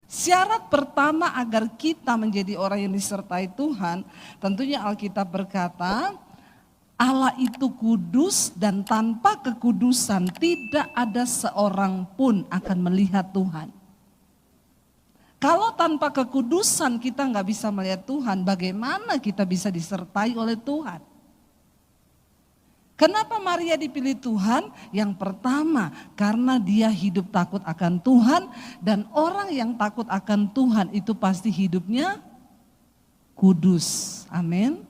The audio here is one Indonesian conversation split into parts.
Syarat pertama agar kita menjadi orang yang disertai Tuhan, tentunya Alkitab berkata, Allah itu kudus dan tanpa kekudusan tidak ada seorang pun akan melihat Tuhan. Kalau tanpa kekudusan kita nggak bisa melihat Tuhan, bagaimana kita bisa disertai oleh Tuhan? Kenapa Maria dipilih Tuhan? Yang pertama, karena dia hidup takut akan Tuhan, dan orang yang takut akan Tuhan itu pasti hidupnya kudus. Amin.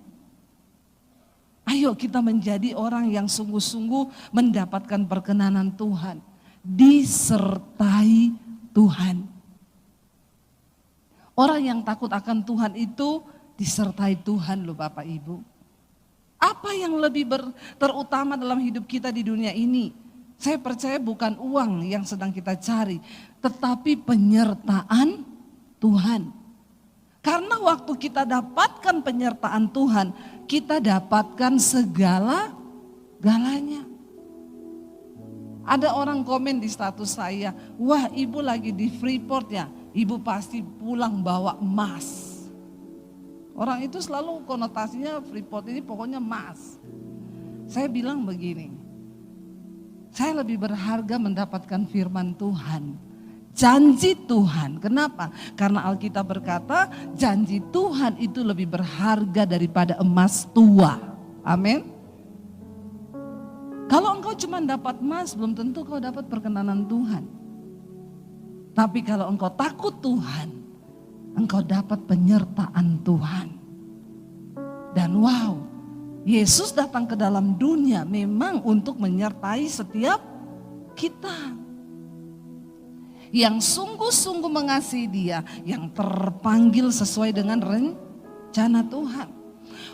Ayo kita menjadi orang yang sungguh-sungguh mendapatkan perkenanan Tuhan. Disertai Tuhan. Orang yang takut akan Tuhan itu disertai Tuhan loh Bapak Ibu. Apa yang lebih terutama dalam hidup kita di dunia ini? Saya percaya bukan uang yang sedang kita cari, tetapi penyertaan Tuhan. Karena waktu kita dapatkan penyertaan Tuhan, kita dapatkan segala-galanya. Ada orang komen di status saya, wah ibu lagi di Freeport ya, ibu pasti pulang bawa emas. Orang itu selalu konotasinya Freeport ini pokoknya emas. Saya bilang begini, saya lebih berharga mendapatkan firman Tuhan, janji Tuhan. Kenapa? Karena Alkitab berkata janji Tuhan itu lebih berharga daripada emas tua. Amin. Kalau engkau cuma dapat emas, belum tentu kau dapat perkenanan Tuhan. Tapi kalau engkau takut Tuhan, engkau dapat penyertaan Tuhan. Dan wow, Yesus datang ke dalam dunia memang untuk menyertai setiap kita. Yang sungguh-sungguh mengasihi dia, yang terpanggil sesuai dengan rencana Tuhan.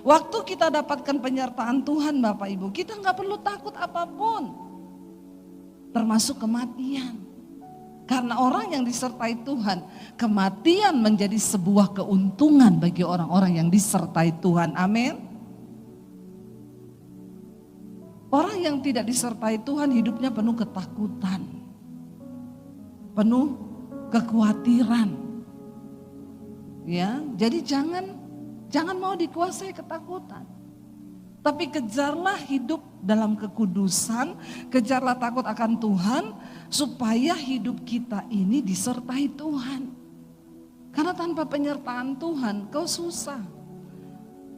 Waktu kita dapatkan penyertaan Tuhan Bapak Ibu, kita nggak perlu takut apapun. Termasuk kematian. Karena orang yang disertai Tuhan, kematian menjadi sebuah keuntungan bagi orang-orang yang disertai Tuhan. Amin. Orang yang tidak disertai Tuhan hidupnya penuh ketakutan, penuh kekhawatiran. Ya, jadi jangan mau dikuasai ketakutan. Tapi kejarlah hidup dalam kekudusan, kejarlah takut akan Tuhan, supaya hidup kita ini disertai Tuhan. Karena tanpa penyertaan Tuhan, kau susah.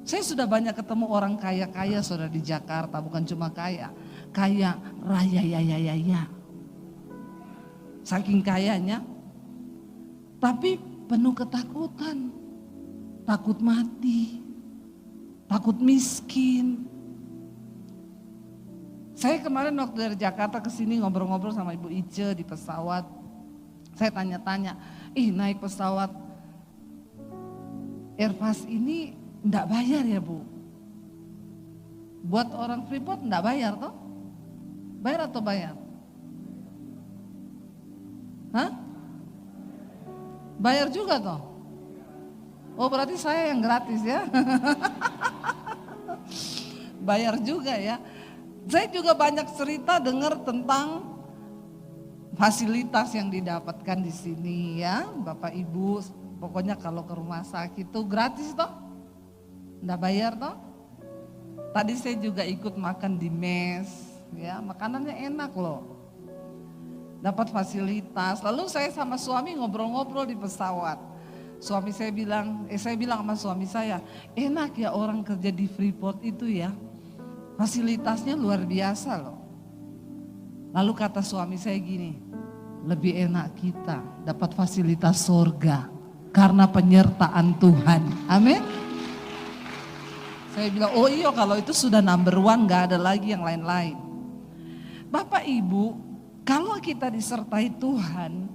Saya sudah banyak ketemu orang kaya-kaya saudara di Jakarta, bukan cuma kaya raya ya. Saking kayanya, tapi penuh ketakutan, takut mati, takut miskin. Saya kemarin waktu dari Jakarta ke sini ngobrol-ngobrol sama Ibu Ice di pesawat. Saya tanya-tanya, naik pesawat Airbus ini enggak bayar ya Bu? Buat orang Freeport enggak bayar toh? Bayar atau bayar? Hah? Bayar juga toh? Oh berarti saya yang gratis ya? Bayar juga ya. Saya juga banyak cerita dengar tentang fasilitas yang didapatkan di sini ya, Bapak Ibu. Pokoknya kalau ke rumah sakit itu gratis toh, nggak bayar toh. Tadi saya juga ikut makan di mes, ya makanannya enak loh. Dapat fasilitas. Lalu saya sama suami ngobrol-ngobrol di pesawat. Suami saya bilang sama suami saya, enak ya orang kerja di Freeport itu ya. Fasilitasnya luar biasa loh. Lalu kata suami saya gini, lebih enak kita dapat fasilitas surga karena penyertaan Tuhan. Amin. Saya bilang, oh iya kalau itu sudah number one, gak ada lagi yang lain-lain. Bapak Ibu, kalau kita disertai Tuhan,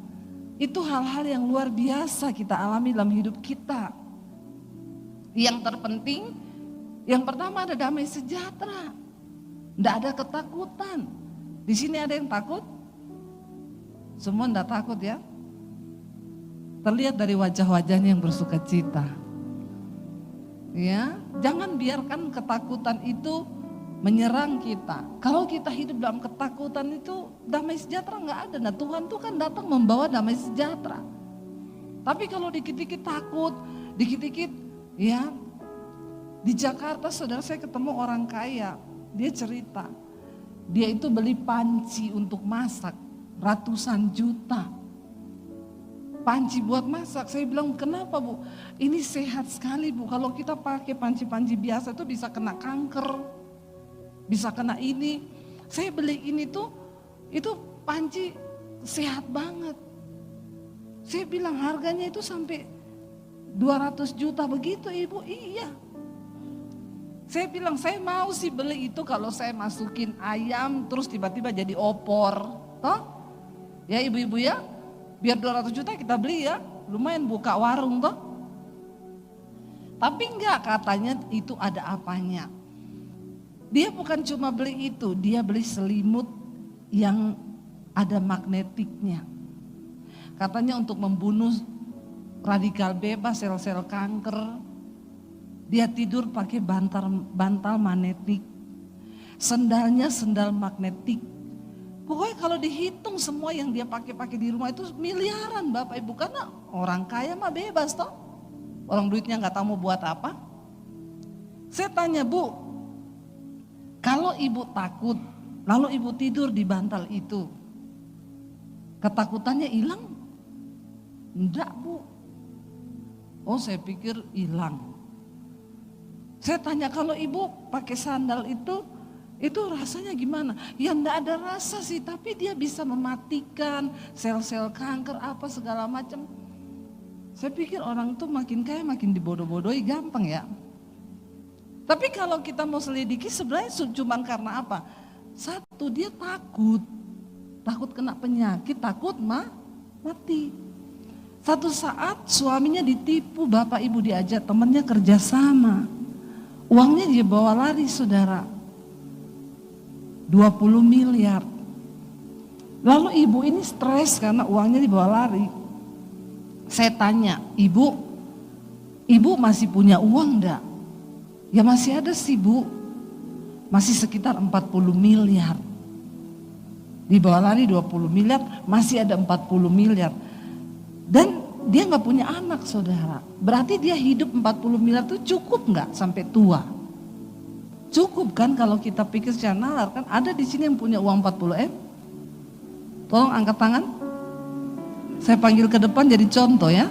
itu hal-hal yang luar biasa kita alami dalam hidup kita. Yang terpenting, yang pertama ada damai sejahtera. Tidak ada ketakutan. Di sini ada yang takut? Semua tidak takut ya? Terlihat dari wajah-wajahnya yang bersuka cita. Ya, jangan biarkan ketakutan itu menyerang kita. Kalau kita hidup dalam ketakutan itu damai sejahtera nggak ada. Nah Tuhan tuh kan datang membawa damai sejahtera. Tapi kalau dikit-dikit takut, dikit-dikit ya. Di Jakarta saudara saya ketemu orang kaya, dia cerita. Dia itu beli panci untuk masak, ratusan juta. Panci buat masak, saya bilang kenapa Bu? Ini sehat sekali Bu, kalau kita pakai panci-panci biasa itu bisa kena kanker, bisa kena ini. Saya beli ini tuh, itu panci sehat banget. Saya bilang harganya itu sampai 200 juta begitu Ibu, iya. Saya bilang saya mau sih beli itu kalau saya masukin ayam terus tiba-tiba jadi opor. Toh? Ya ibu-ibu ya, biar 200 juta kita beli ya, lumayan buka warung toh. Tapi enggak, katanya itu ada apanya. Dia bukan cuma beli itu, dia beli selimut yang ada magnetiknya. Katanya untuk membunuh radikal bebas, sel-sel kanker. Dia tidur pakai bantal magnetik. Sendalnya sendal magnetik. Pokoknya kalau dihitung semua yang dia pakai di rumah itu miliaran Bapak Ibu. Karena orang kaya mah bebas toh. Orang duitnya gak tahu mau buat apa. Saya tanya Bu, kalau ibu takut, lalu ibu tidur di bantal itu, ketakutannya hilang? Enggak Bu. Oh saya pikir hilang. Saya tanya kalau ibu pakai sandal itu rasanya gimana? Ya enggak ada rasa sih, tapi dia bisa mematikan sel-sel kanker apa segala macam. Saya pikir orang tuh makin kaya makin dibodoh-bodohi gampang ya. Tapi kalau kita mau selidiki sebenarnya cuma karena apa? Satu, dia takut kena penyakit, takut mati. Satu saat suaminya ditipu, Bapak Ibu diajak temannya kerja sama. Uangnya dia bawa lari saudara, 20 miliar. Lalu ibu ini stres karena uangnya dibawa lari. Saya tanya, ibu masih punya uang enggak? Ya masih ada sih Bu, masih sekitar 40 miliar. Dibawa lari 20 miliar, masih ada 40 miliar. Dan dia gak punya anak saudara. Berarti dia hidup 40 miliar itu cukup gak sampai tua? Cukup kan kalau kita pikir secara nalar kan. Ada di sini yang punya uang 40 M? Tolong angkat tangan. Saya panggil ke depan jadi contoh ya.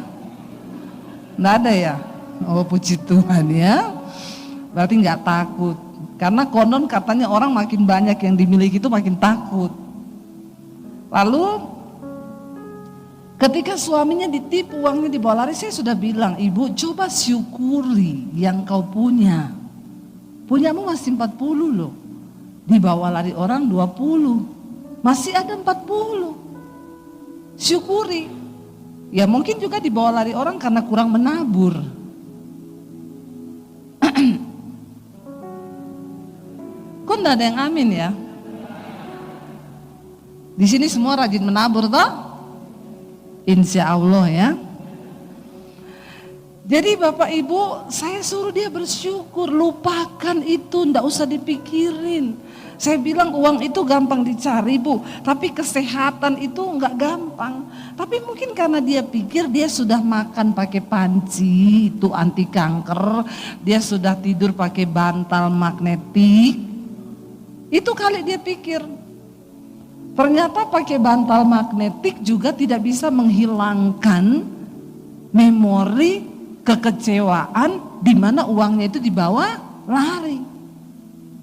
Nggak ada ya? Oh puji Tuhan ya. Berarti gak takut. Karena konon katanya orang makin banyak yang dimiliki itu makin takut. Lalu ketika suaminya ditipu, uangnya dibawa lari, saya sudah bilang, ibu coba syukuri yang kau punya. Punyamu masih 40 loh. Dibawa lari orang 20. Masih ada 40. Syukuri. Ya mungkin juga dibawa lari orang karena kurang menabur. Kok enggak ada yang amin ya? Di sini semua rajin menabur toh? Insya Allah ya. Jadi Bapak Ibu, saya suruh dia bersyukur, lupakan itu, ndak usah dipikirin. Saya bilang uang itu gampang dicari Bu, tapi kesehatan itu nggak gampang. Tapi mungkin karena dia pikir dia sudah makan pakai panci, itu anti kanker, dia sudah tidur pakai bantal magnetik, itu kali dia pikir. Ternyata pakai bantal magnetik juga tidak bisa menghilangkan memori kekecewaan di mana uangnya itu dibawa lari.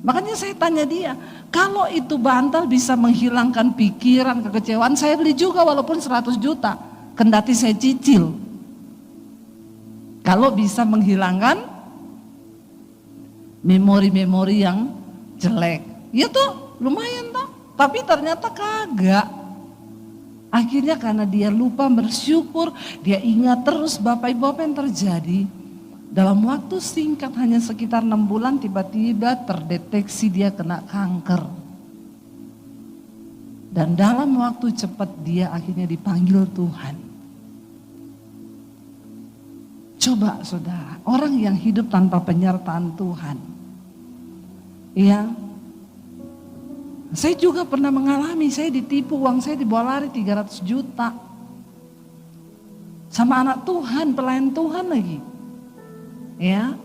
Makanya saya tanya dia, kalau itu bantal bisa menghilangkan pikiran kekecewaan, saya beli juga walaupun 100 juta, kendati saya cicil. Kalau bisa menghilangkan memori-memori yang jelek, ya tuh lumayan toh. Tapi ternyata kagak. Akhirnya karena dia lupa bersyukur, dia ingat terus Bapak Ibu apa yang terjadi. Dalam waktu singkat hanya sekitar 6 bulan tiba-tiba terdeteksi dia kena kanker. Dan dalam waktu cepat dia akhirnya dipanggil Tuhan. Coba saudara, orang yang hidup tanpa penyertaan Tuhan. Ya. Saya juga pernah mengalami, saya ditipu, uang saya dibawa lari 300 juta. sama anak Tuhan, pelayan Tuhan lagi. Ya.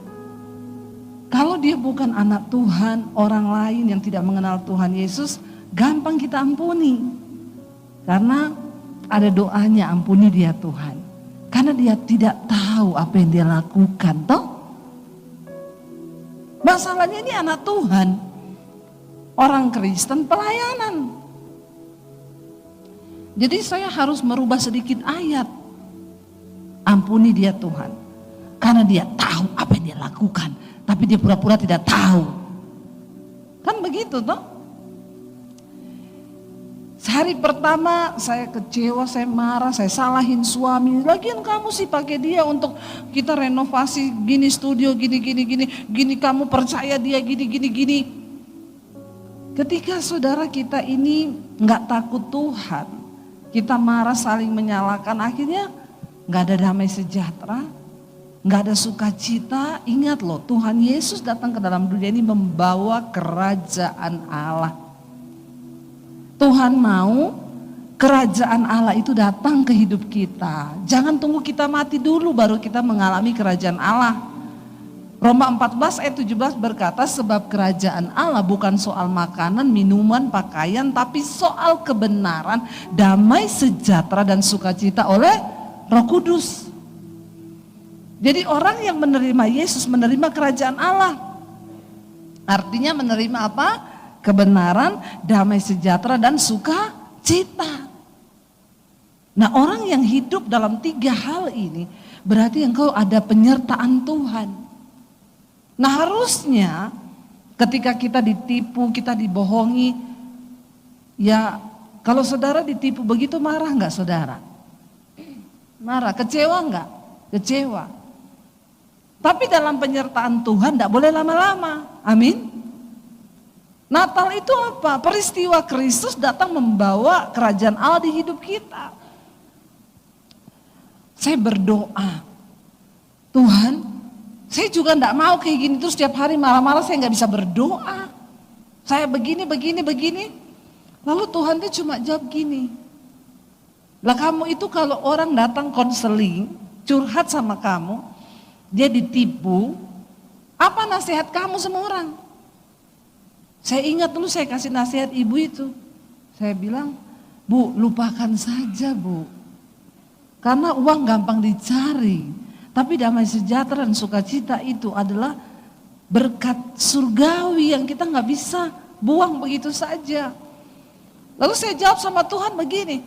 Kalau dia bukan anak Tuhan, orang lain yang tidak mengenal Tuhan Yesus, gampang kita ampuni. Karena ada doanya, ampuni dia Tuhan. Karena dia tidak tahu apa yang dia lakukan, toh. Masalahnya ini anak Tuhan, orang Kristen pelayanan. Jadi saya harus merubah sedikit ayat. Ampuni dia Tuhan. Karena dia tahu apa yang dia lakukan. Tapi dia pura-pura tidak tahu. Kan begitu toh. Hari pertama saya kecewa, saya marah, saya salahin suami. Lagian kamu sih pakai dia untuk kita renovasi gini studio gini. Gini kamu percaya dia gini. Ketika saudara kita ini nggak takut Tuhan, kita marah saling menyalahkan, akhirnya nggak ada damai sejahtera, nggak ada sukacita. Ingat loh, Tuhan Yesus datang ke dalam dunia ini membawa kerajaan Allah. Tuhan mau kerajaan Allah itu datang ke hidup kita. Jangan tunggu kita mati dulu baru kita mengalami kerajaan Allah. Roma 14 ayat 17 berkata, sebab kerajaan Allah bukan soal makanan, minuman, pakaian, tapi soal kebenaran, damai, sejahtera, dan sukacita oleh Roh Kudus. Jadi orang yang menerima Yesus menerima kerajaan Allah. Artinya menerima apa? Kebenaran, damai sejahtera, dan sukacita. Nah, orang yang hidup dalam 3 hal ini berarti engkau ada penyertaan Tuhan. Nah, harusnya ketika kita ditipu, kita dibohongi, ya kalau saudara ditipu begitu marah enggak saudara? Marah, kecewa enggak? Kecewa. Tapi dalam penyertaan Tuhan enggak boleh lama-lama. Amin. Natal itu apa? Peristiwa Kristus datang membawa kerajaan Allah di hidup kita. Saya berdoa, Tuhan, saya juga enggak mau kayak gini terus setiap hari marah-marah, saya enggak bisa berdoa. Saya begini. Lalu Tuhan itu cuma jawab gini. Lah kamu itu kalau orang datang konseling, curhat sama kamu, dia ditipu, apa nasihat kamu sama orang? Saya ingat dulu saya kasih nasihat ibu itu. Saya bilang, Bu, lupakan saja Bu. Karena uang gampang dicari. Tapi damai sejahtera dan sukacita itu adalah berkat surgawi yang kita nggak bisa buang begitu saja. Lalu saya jawab sama Tuhan begini,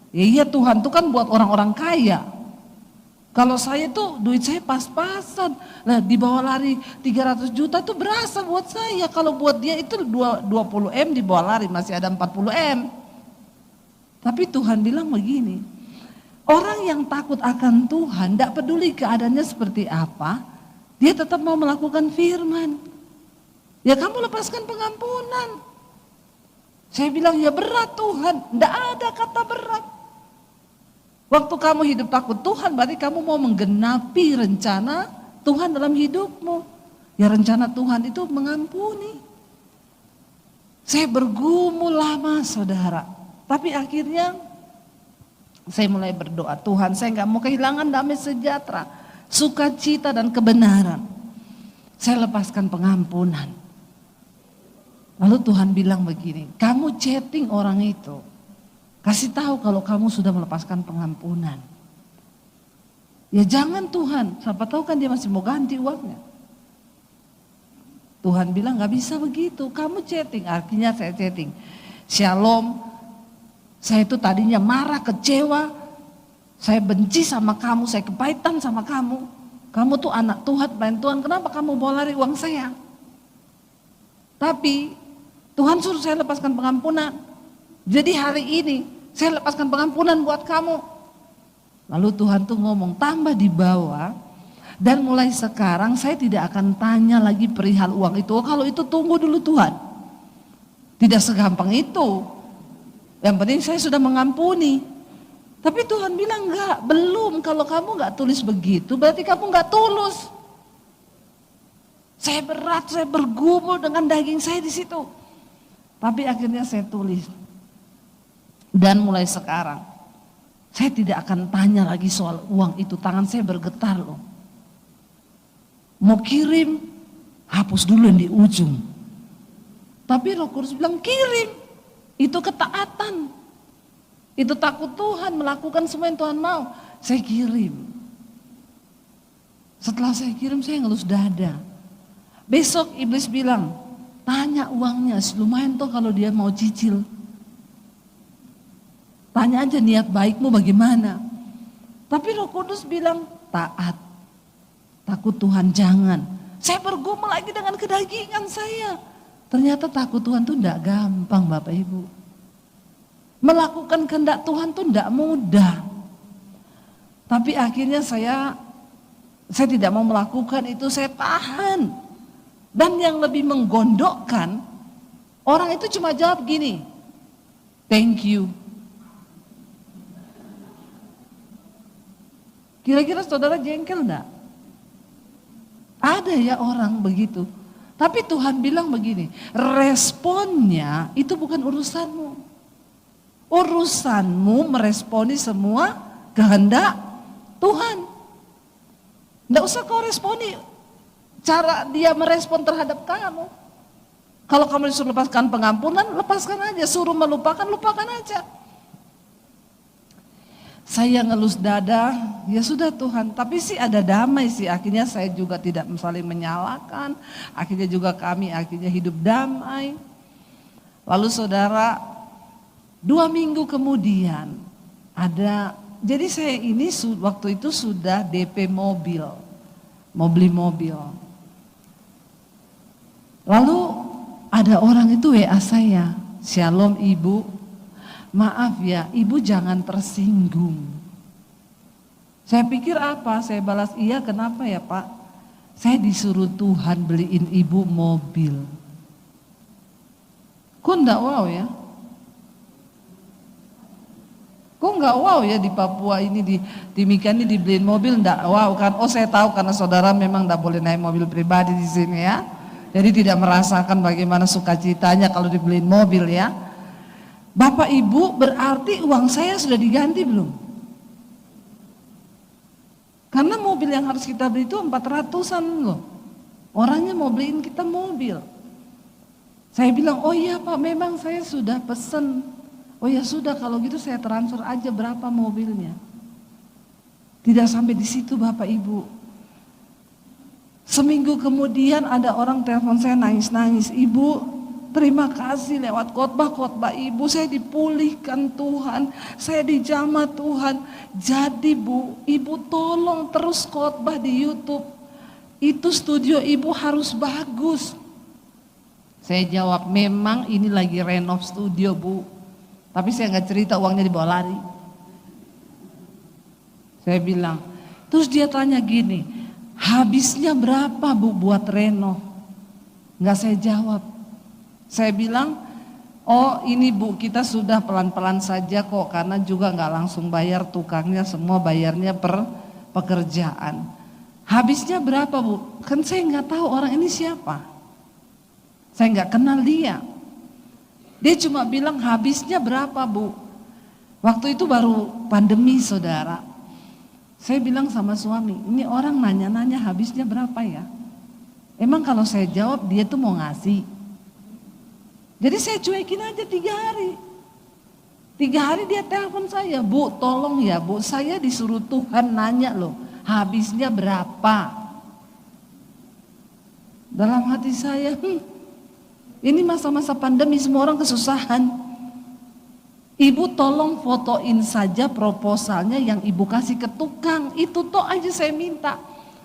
ya iya Tuhan itu kan buat orang-orang kaya. Kalau saya tuh duit saya pas-pasan, nah di bawah lari 300 juta tuh berasa buat saya. Kalau buat dia itu 20 M di bawah lari masih ada 40 M. Tapi Tuhan bilang begini, orang yang takut akan Tuhan, tidak peduli keadaannya seperti apa, dia tetap mau melakukan firman. Ya kamu lepaskan pengampunan. Saya bilang ya berat Tuhan, tidak ada kata berat. Waktu kamu hidup takut Tuhan berarti kamu mau menggenapi rencana Tuhan dalam hidupmu. Ya rencana Tuhan itu mengampuni. Saya bergumul lama saudara. Tapi akhirnya saya mulai berdoa, Tuhan saya gak mau kehilangan damai sejahtera, sukacita dan kebenaran. Saya lepaskan pengampunan. Lalu Tuhan bilang begini, kamu chatting orang itu. Kasih tahu kalau kamu sudah melepaskan pengampunan. Ya jangan Tuhan, siapa tahu kan dia masih mau ganti uangnya. Tuhan bilang gak bisa begitu, kamu chatting, artinya saya chatting. Shalom, saya itu tadinya marah, kecewa, saya benci sama kamu, saya kepahitan sama kamu. Kamu tuh anak Tuhan, pelayan Tuhan, kenapa kamu bawa lari uang saya? Tapi Tuhan suruh saya lepaskan pengampunan. Jadi hari ini saya lepaskan pengampunan buat kamu. Lalu Tuhan tuh ngomong tambah di bawah. Dan mulai sekarang saya tidak akan tanya lagi perihal uang itu. Kalau itu tunggu dulu Tuhan. Tidak segampang itu. Yang penting saya sudah mengampuni. Tapi Tuhan bilang enggak, belum. Kalau kamu enggak tulis begitu berarti kamu enggak tulus. Saya berat, saya bergumul dengan daging saya di situ. Tapi akhirnya saya tulis. Dan mulai sekarang Saya tidak akan tanya lagi soal uang itu, tangan saya bergetar loh. Mau kirim, hapus dulu yang di ujung. Tapi Roh Kudus bilang kirim, itu ketaatan. Itu takut Tuhan, melakukan semua yang Tuhan mau. Saya kirim. Setelah saya kirim, saya ngelus dada. Besok iblis bilang, tanya uangnya, lumayan toh kalau dia mau cicil. Tanya aja niat baikmu bagaimana. Tapi Roh Kudus bilang taat. Takut Tuhan jangan. Saya bergumul lagi dengan kedagingan saya. Ternyata takut Tuhan tuh enggak gampang Bapak Ibu. Melakukan kehendak Tuhan tuh enggak mudah. Tapi akhirnya saya tidak mau melakukan itu, saya tahan. Dan yang lebih menggondokkan, orang itu cuma jawab gini, thank you. Kira-kira saudara jengkel enggak? Ada ya orang begitu. Tapi Tuhan bilang begini, responnya itu bukan urusanmu. Urusanmu meresponi semua kehendak Tuhan. Enggak usah kau responi cara dia merespon terhadap kamu. Kalau kamu disuruh lepaskan pengampunan, lepaskan aja. Suruh melupakan, lupakan aja. Saya ngelus dada, ya sudah Tuhan, tapi sih ada damai sih. Akhirnya saya juga tidak saling menyalahkan, akhirnya juga kami akhirnya hidup damai. Lalu saudara, 2 minggu kemudian jadi saya ini waktu itu sudah DP mobil, mau beli mobil. Lalu ada orang itu WA saya, Shalom Ibu. Maaf ya, ibu jangan tersinggung. Saya pikir apa? Saya balas, iya kenapa ya Pak? Saya disuruh Tuhan beliin ibu mobil. Kok enggak wow ya? Kok enggak wow ya di Papua ini, di Timika ini dibeliin mobil enggak wow kan? Oh saya tahu karena saudara memang enggak boleh naik mobil pribadi di sini ya. Jadi tidak merasakan bagaimana sukacitanya kalau dibeliin mobil ya. Bapak Ibu, berarti uang saya sudah diganti belum? Karena mobil yang harus kita beli itu 400-an loh. Orangnya mau beliin kita mobil. Saya bilang, oh iya Pak, memang saya sudah pesen. Oh ya sudah, kalau gitu saya transfer aja berapa mobilnya. Tidak sampai di situ Bapak Ibu. Seminggu kemudian ada orang telepon saya nangis-nangis, Ibu, terima kasih lewat khotbah Ibu, saya dipulihkan Tuhan, saya dijamah Tuhan. Jadi Bu, Ibu tolong terus khotbah di YouTube. Itu studio Ibu harus bagus. Saya jawab, memang ini lagi renov studio Bu. Tapi saya nggak cerita uangnya dibawa lari. Saya bilang, terus dia tanya gini, habisnya berapa Bu buat renov? Nggak saya jawab. Saya bilang, oh ini Bu, kita sudah pelan-pelan saja kok, karena juga nggak langsung bayar tukangnya, semua bayarnya per pekerjaan. Habisnya berapa Bu? Kan saya nggak tahu orang ini siapa. Saya nggak kenal dia. Dia cuma bilang habisnya berapa Bu? Waktu itu baru pandemi saudara. Saya bilang sama suami, ini orang nanya-nanya habisnya berapa ya? Emang kalau saya jawab dia tuh mau ngasih. Jadi saya cuekin aja 3 hari. 3 hari dia telepon saya, Bu tolong ya Bu, saya disuruh Tuhan nanya loh, habisnya berapa? Dalam hati saya, ini masa-masa pandemi semua orang kesusahan. Ibu tolong fotoin saja proposalnya yang ibu kasih ke tukang, itu toh aja saya minta.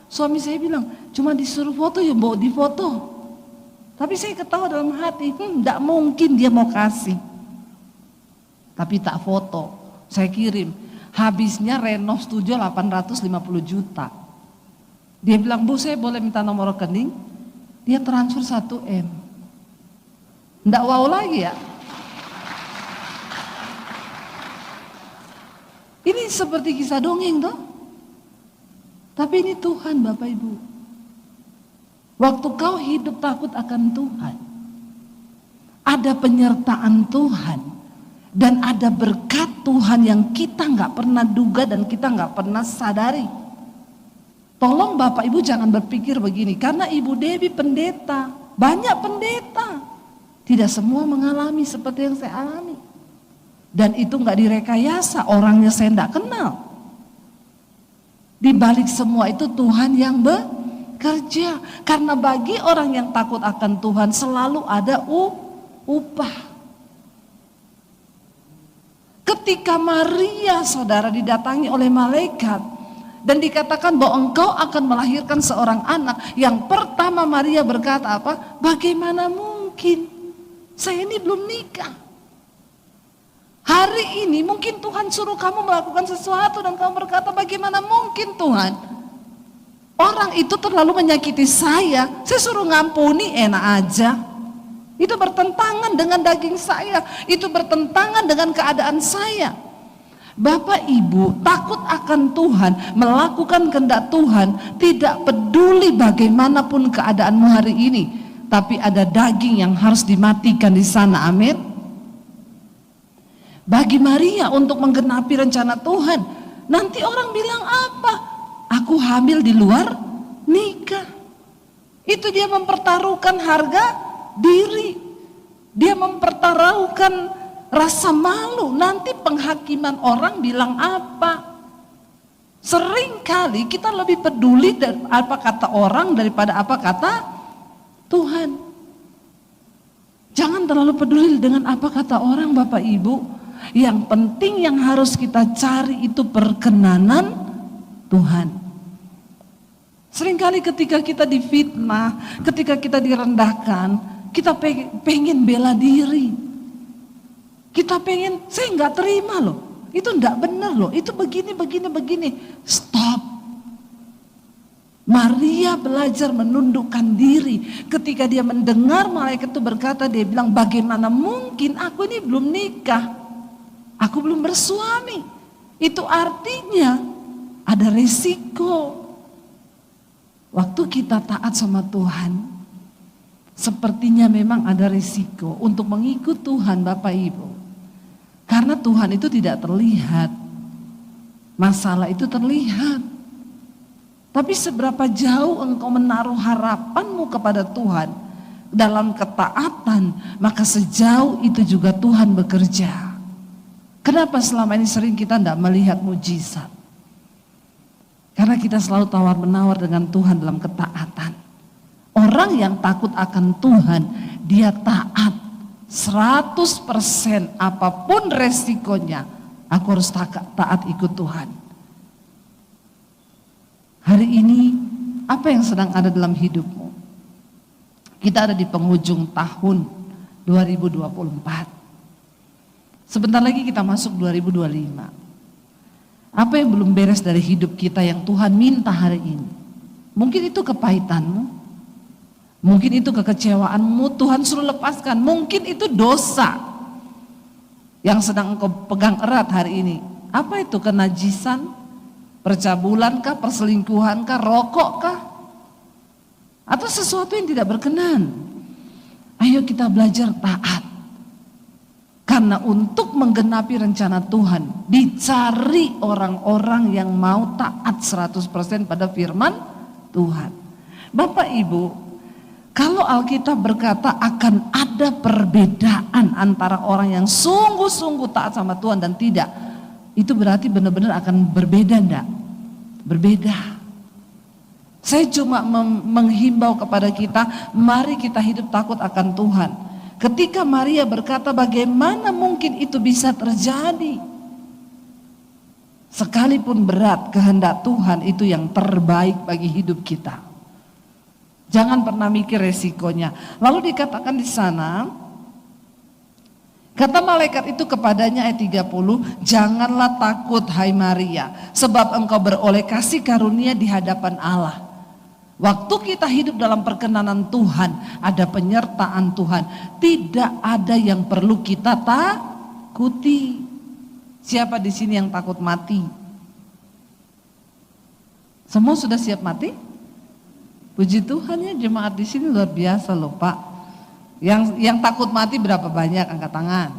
Suami saya bilang, cuma disuruh foto ya bawa di foto. Tapi saya ketawa dalam hati, enggak mungkin dia mau kasih. Tapi tak foto, saya kirim. Habisnya renov studio 850 juta. Dia bilang, Bu saya boleh minta nomor rekening? Dia transfer 1 M. Enggak wow lagi ya. Ini seperti kisah dongeng toh. Tapi ini Tuhan Bapak Ibu. Waktu kau hidup takut akan Tuhan, ada penyertaan Tuhan dan ada berkat melihat Tuhan yang kita nggak pernah duga dan kita nggak pernah sadari. Tolong Bapak Ibu jangan berpikir begini, karena Ibu Dewi pendeta, banyak pendeta, tidak semua mengalami seperti yang saya alami. Dan itu nggak direkayasa, orangnya saya nggak kenal. Di balik semua itu Tuhan yang bekerja. Karena bagi orang yang takut akan Tuhan selalu ada upah. Ketika Maria saudara didatangi oleh malaikat dan dikatakan bahwa engkau akan melahirkan seorang anak, yang pertama Maria berkata apa? Bagaimana mungkin? Saya ini belum nikah. Hari ini mungkin Tuhan suruh kamu melakukan sesuatu dan kamu berkata bagaimana mungkin Tuhan? Orang itu terlalu menyakiti saya suruh ngampuni enak aja. Itu bertentangan dengan daging saya, itu bertentangan dengan keadaan saya. Bapak Ibu takut akan Tuhan, melakukan kehendak Tuhan, tidak peduli bagaimanapun keadaanmu hari ini, tapi ada daging yang harus dimatikan di sana. Amin. Bagi Maria untuk menggenapi rencana Tuhan, nanti orang bilang apa? Aku hamil di luar nikah. Itu dia mempertaruhkan harga diri, dia mempertaruhkan rasa malu. Nanti penghakiman orang bilang apa? Seringkali kita lebih peduli dari apa kata orang daripada apa kata Tuhan. Jangan terlalu peduli dengan apa kata orang Bapak Ibu. Yang penting yang harus kita cari itu perkenanan Tuhan. Seringkali ketika kita difitnah, ketika kita direndahkan, kita pengen bela diri. Kita pengen, saya nggak terima loh, itu nggak benar loh, itu begini. Stop. Maria belajar menundukkan diri. Ketika dia mendengar malaikat itu berkata, dia bilang bagaimana mungkin, aku ini belum nikah, aku belum bersuami. Itu artinya ada resiko. Waktu kita taat sama Tuhan, sepertinya memang ada risiko untuk mengikut Tuhan Bapak Ibu. Karena Tuhan itu tidak terlihat, masalah itu terlihat. Tapi seberapa jauh engkau menaruh harapanmu kepada Tuhan dalam ketaatan, maka sejauh itu juga Tuhan bekerja. Kenapa selama ini sering kita tidak melihat mujizat? Karena kita selalu tawar-menawar dengan Tuhan dalam ketaatan. Orang yang takut akan Tuhan, dia taat 100% apapun resikonya. Aku harus taat ikut Tuhan. Hari ini apa yang sedang ada dalam hidupmu? Kita ada di penghujung tahun 2024. Sebentar lagi kita masuk 2025. Apa yang belum beres dari hidup kita yang Tuhan minta hari ini? Mungkin itu kepahitanmu, mungkin itu kekecewaanmu, Tuhan suruh lepaskan. Mungkin itu dosa yang sedang engkau pegang erat hari ini. Apa itu? Kenajisan, percabulan kah, perselingkuhan kah, rokok kah? Atau sesuatu yang tidak berkenan? Ayo kita belajar taat. Karena untuk menggenapi rencana Tuhan, dicari orang-orang yang mau taat 100% pada firman Tuhan. Bapak Ibu, kalau Alkitab berkata akan ada perbedaan antara orang yang sungguh-sungguh taat sama Tuhan dan tidak, itu berarti benar-benar akan berbeda enggak? Berbeda. Saya cuma menghimbau kepada kita, mari kita hidup takut akan Tuhan. Ketika Maria berkata bagaimana mungkin itu bisa terjadi? Sekalipun berat, kehendak Tuhan itu yang terbaik bagi hidup kita. Jangan pernah mikir resikonya. Lalu dikatakan di sana, kata malaikat itu kepadanya ayat 30, janganlah takut hai Maria, sebab engkau beroleh kasih karunia di hadapan Allah. Waktu kita hidup dalam perkenanan Tuhan, ada penyertaan Tuhan. Tidak ada yang perlu kita takuti. Siapa di sini yang takut mati? Semua sudah siap mati? Puji Tuhan ya, jemaat di sini luar biasa loh Pak. Yang takut mati berapa banyak? Angkat tangan.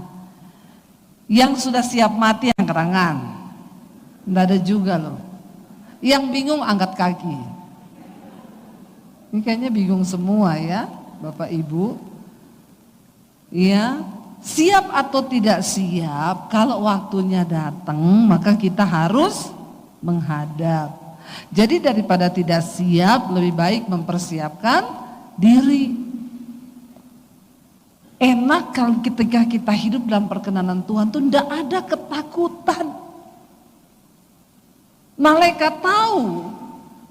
Yang sudah siap mati angkat tangan. Enggak ada juga loh. Yang bingung angkat kaki. Ini kayaknya bingung semua ya, Bapak Ibu. Ya, siap atau tidak siap, kalau waktunya datang maka kita harus menghadap. Jadi daripada tidak siap, lebih baik mempersiapkan diri. Enak kalau ketika kita hidup dalam perkenanan Tuhan tuh tidak ada ketakutan. Malaikat tahu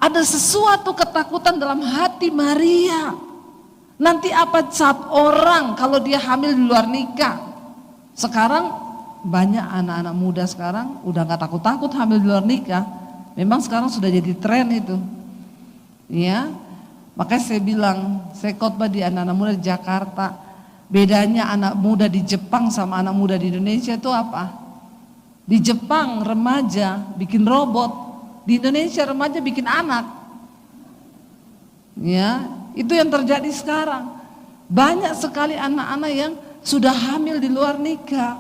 ada sesuatu ketakutan dalam hati Maria. Nanti apa cap orang kalau dia hamil di luar nikah. Sekarang banyak anak-anak muda sekarang udah gak takut-takut hamil di luar nikah. Memang sekarang sudah jadi tren itu. Ya, makanya saya bilang, saya khotbah di anak-anak muda di Jakarta. Bedanya anak muda di Jepang sama anak muda di Indonesia itu apa? Di Jepang remaja bikin robot, di Indonesia remaja bikin anak. Ya, itu yang terjadi sekarang. Banyak sekali anak-anak yang sudah hamil di luar nikah.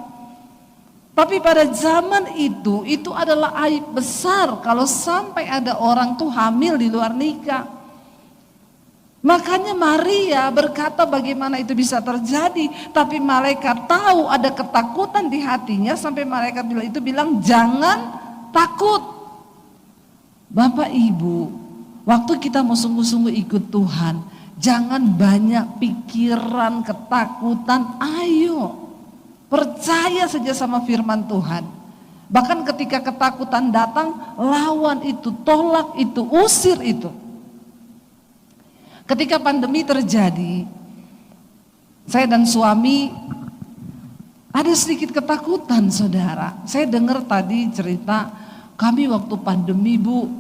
Tapi pada zaman itu adalah aib besar kalau sampai ada orang tuh hamil di luar nikah. Makanya Maria berkata bagaimana itu bisa terjadi. Tapi malaikat tahu ada ketakutan di hatinya. Sampai malaikat itu bilang jangan takut. Bapak Ibu, waktu kita mau sungguh-sungguh ikut Tuhan, jangan banyak pikiran, ketakutan. Ayo, percaya saja sama firman Tuhan. Bahkan ketika ketakutan datang, lawan itu, tolak itu, usir itu. Ketika pandemi terjadi, saya dan suami ada sedikit ketakutan, saudara. Saya dengar tadi cerita, kami waktu pandemi Bu,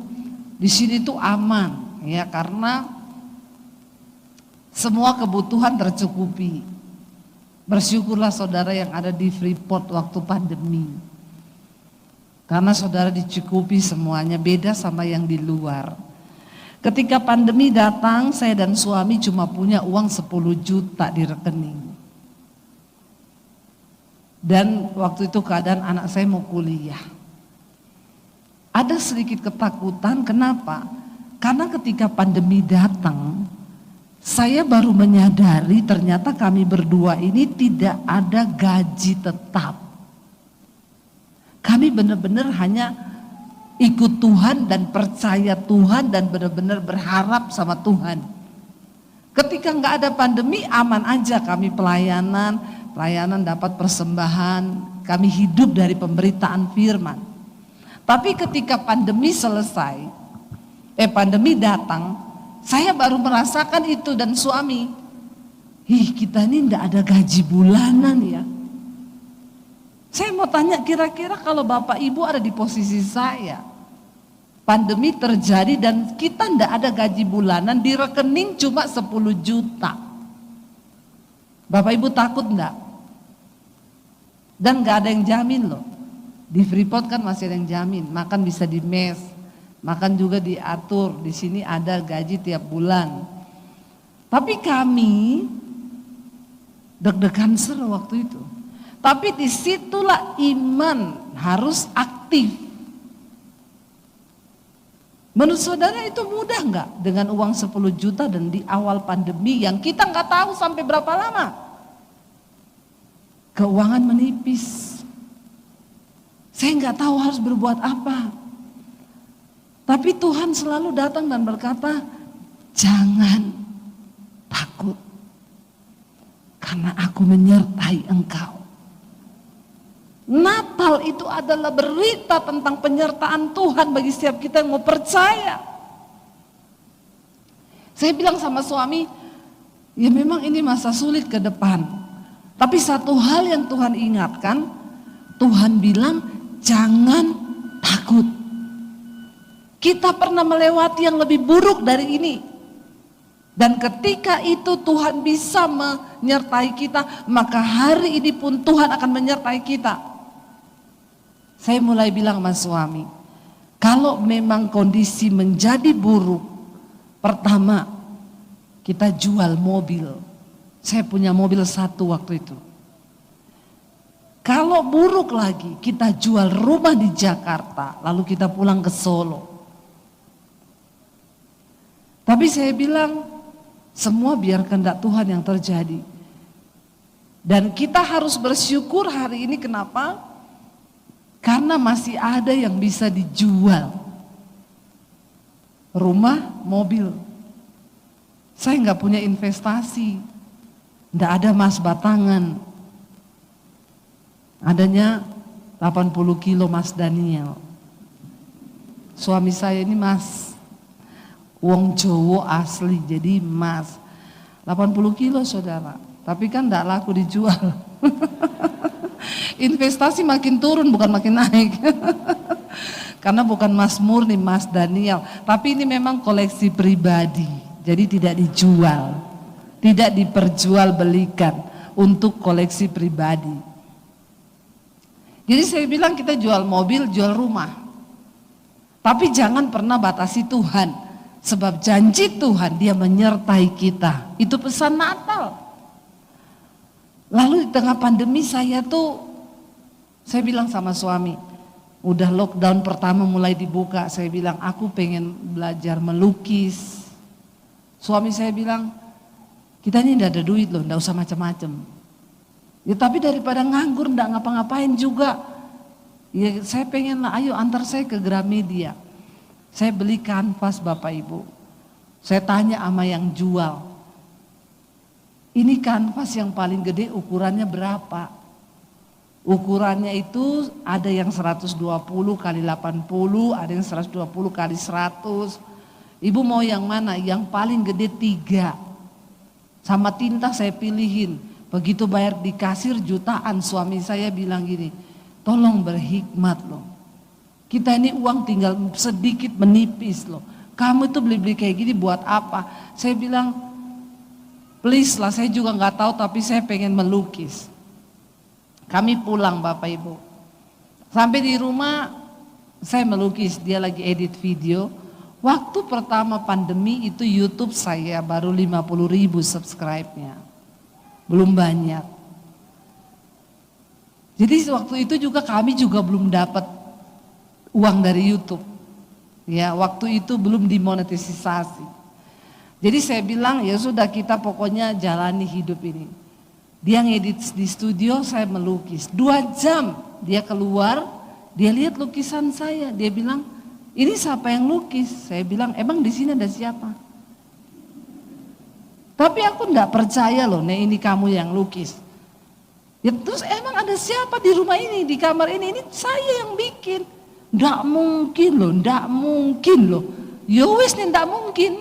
di sini tuh aman, ya karena semua kebutuhan tercukupi. Bersyukurlah saudara yang ada di Freeport waktu pandemi. Karena saudara dicukupi semuanya, beda sama yang di luar. Ketika pandemi datang, saya dan suami cuma punya uang 10 juta di rekening. Dan waktu itu keadaan anak saya mau kuliah. Ada sedikit ketakutan, kenapa? Karena ketika pandemi datang, saya baru menyadari ternyata kami berdua ini tidak ada gaji tetap. Kami benar-benar hanya ikut Tuhan dan percaya Tuhan dan benar-benar berharap sama Tuhan. Ketika nggak ada pandemi aman aja, kami pelayanan dapat persembahan, kami hidup dari pemberitaan firman. Tapi ketika pandemi selesai, pandemi datang, saya baru merasakan itu dan suami, kita ini nggak ada gaji bulanan ya. Saya mau tanya kira-kira kalau Bapak Ibu ada di posisi saya, pandemi terjadi dan kita ndak ada gaji bulanan, di rekening cuma 10 juta. Bapak Ibu takut ndak? Dan nggak ada yang jamin loh. Di Freeport kan masih ada yang jamin, makan bisa di mes, makan juga diatur, di sini ada gaji tiap bulan. Tapi kami deg-degan seru waktu itu. Tapi disitulah iman harus aktif. Menurut saudara itu mudah nggak dengan uang 10 juta dan di awal pandemi yang kita nggak tahu sampai berapa lama? Keuangan menipis. Saya nggak tahu harus berbuat apa. Tapi Tuhan selalu datang dan berkata, jangan takut. Karena aku menyertai engkau. Natal itu adalah berita tentang penyertaan Tuhan bagi setiap kita yang mau percaya. Saya bilang sama suami, ya memang ini masa sulit ke depan. Tapi satu hal yang Tuhan ingatkan, Tuhan bilang jangan takut. Kita pernah melewati yang lebih buruk dari ini. Dan ketika itu Tuhan bisa menyertai kita, maka hari ini pun Tuhan akan menyertai kita. Saya mulai bilang sama suami, kalau memang kondisi menjadi buruk, pertama kita jual mobil. Saya punya mobil satu waktu itu. Kalau buruk lagi, kita jual rumah di Jakarta, lalu kita pulang ke Solo. Tapi saya bilang, semua biar kehendak Tuhan yang terjadi. Dan kita harus bersyukur hari ini, kenapa? Karena masih ada yang bisa dijual. Rumah, mobil. Saya nggak punya investasi, nggak ada emas batangan. Adanya 80 kilo Mas Daniel. Suami saya ini Mas, wong Jowo asli, jadi Mas. 80 kilo saudara, tapi kan nggak laku dijual. Investasi makin turun bukan makin naik. Karena bukan Mas murni, Mas Daniel. Tapi ini memang koleksi pribadi, jadi tidak dijual, tidak diperjualbelikan untuk koleksi pribadi. Jadi saya bilang kita jual mobil, jual rumah. Tapi jangan pernah batasi Tuhan. Sebab janji Tuhan dia menyertai kita. Itu pesan Natal. Lalu di tengah pandemi saya bilang sama suami, udah lockdown pertama mulai dibuka, saya bilang aku pengen belajar melukis. Suami saya bilang, kita ini tidak ada duit loh, tidak usah macam-macam. Ya tapi daripada nganggur ndak ngapa-ngapain juga, ya saya pengen lah, ayo antar saya ke Gramedia. Saya beli kanvas Bapak Ibu. Saya tanya sama yang jual, ini kanvas yang paling gede ukurannya berapa? Ukurannya itu ada yang 120 kali 80, ada yang 120 kali 100. Ibu mau yang mana? Yang paling gede 3. Sama tinta saya pilihin. Begitu bayar di kasir jutaan, suami saya bilang gini, tolong berhikmat loh. Kita ini uang tinggal sedikit menipis loh. Kamu itu beli-beli kayak gini buat apa? Saya bilang, please lah, saya juga nggak tahu tapi saya pengen melukis. Kami pulang Bapak Ibu. Sampai di rumah saya melukis, dia lagi edit video. Waktu pertama pandemi itu YouTube saya baru 50.000 subscribe-nya. Belum banyak. Jadi waktu itu juga kami juga belum dapat uang dari YouTube. Ya, waktu itu belum dimonetisasi. Jadi saya bilang ya sudah kita pokoknya jalani hidup ini. Dia ngedit di studio, saya melukis. 2 jam dia keluar, dia lihat lukisan saya. Dia bilang, ini siapa yang lukis? Saya bilang, emang di sini ada siapa? Tapi aku enggak percaya loh, Nek, ini kamu yang lukis. Ya terus emang ada siapa di rumah ini, di kamar ini? Ini saya yang bikin. Enggak mungkin loh, enggak mungkin loh. Ya wis nih, enggak mungkin.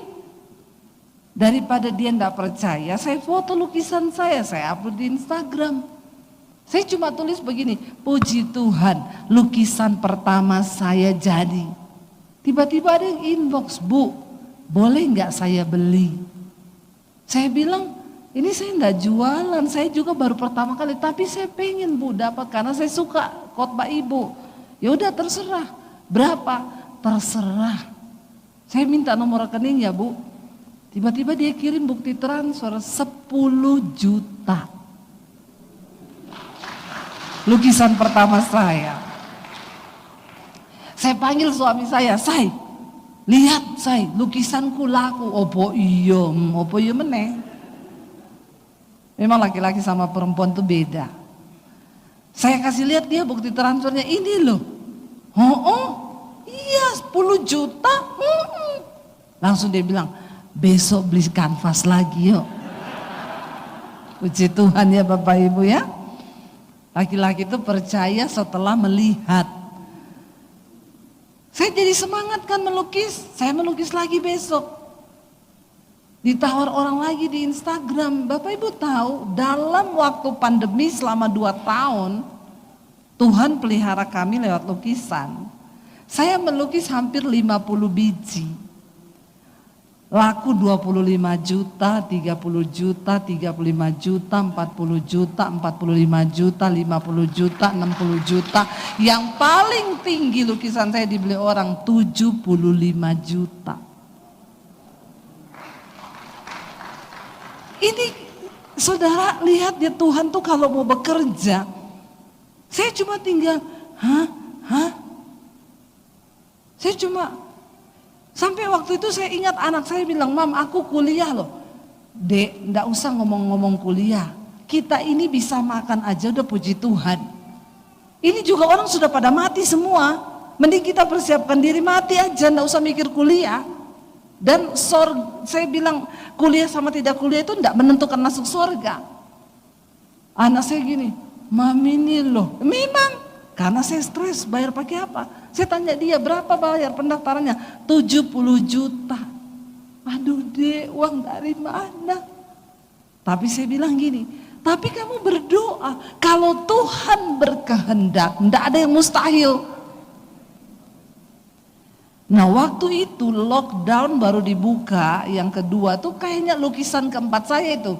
Daripada dia enggak percaya, saya foto lukisan saya upload di Instagram. Saya cuma tulis begini, puji Tuhan, lukisan pertama saya jadi. Tiba-tiba ada yang inbox, Bu, boleh enggak saya beli? Saya bilang, ini saya enggak jualan, saya juga baru pertama kali, tapi saya pengen Bu dapat karena saya suka khotbah Ibu. Ya udah terserah, berapa? Terserah. Saya minta nomor rekening ya Bu. Tiba-tiba dia kirim bukti transfer 10 juta. Lukisan pertama saya. Saya panggil suami saya, "Say, lihat Say, lukisanku laku." Opo iya meneh. Memang laki-laki sama perempuan tuh beda. Saya kasih lihat dia bukti transfernya, ini loh. Oh, iya 10 juta. Langsung dia bilang, besok beli kanvas lagi yuk. Puji Tuhan ya Bapak Ibu ya. Laki-laki itu percaya setelah melihat. Saya jadi semangat kan melukis. Saya melukis lagi besok. Ditawar orang lagi di Instagram. Bapak Ibu tahu dalam waktu pandemi selama 2 tahun. Tuhan pelihara kami lewat lukisan. Saya melukis hampir 50 biji. Laku 25 juta, 30 juta, 35 juta, 40 juta, 45 juta, 50 juta, 60 juta. Yang paling tinggi lukisan saya dibeli orang 75 juta. Ini saudara lihat ya, Tuhan tuh kalau mau bekerja, Saya cuma tinggal, hah? Saya cuma, sampai waktu itu saya ingat anak saya bilang, Mam aku kuliah loh. Dek, enggak usah ngomong-ngomong kuliah. Kita ini bisa makan aja udah puji Tuhan. Ini juga orang sudah pada mati semua. Mending kita persiapkan diri mati aja, enggak usah mikir kuliah. Dan saya bilang kuliah sama tidak kuliah itu enggak menentukan masuk surga. Anak saya gini, Mami ini loh, memang karena saya stres, bayar pakai apa? Saya tanya dia berapa bayar pendaftarannya? 70 juta. Aduh dek, uang dari mana? Tapi saya bilang gini, tapi kamu berdoa, kalau Tuhan berkehendak, enggak ada yang mustahil. Nah waktu itu lockdown baru dibuka, yang kedua tuh kayaknya lukisan keempat saya itu.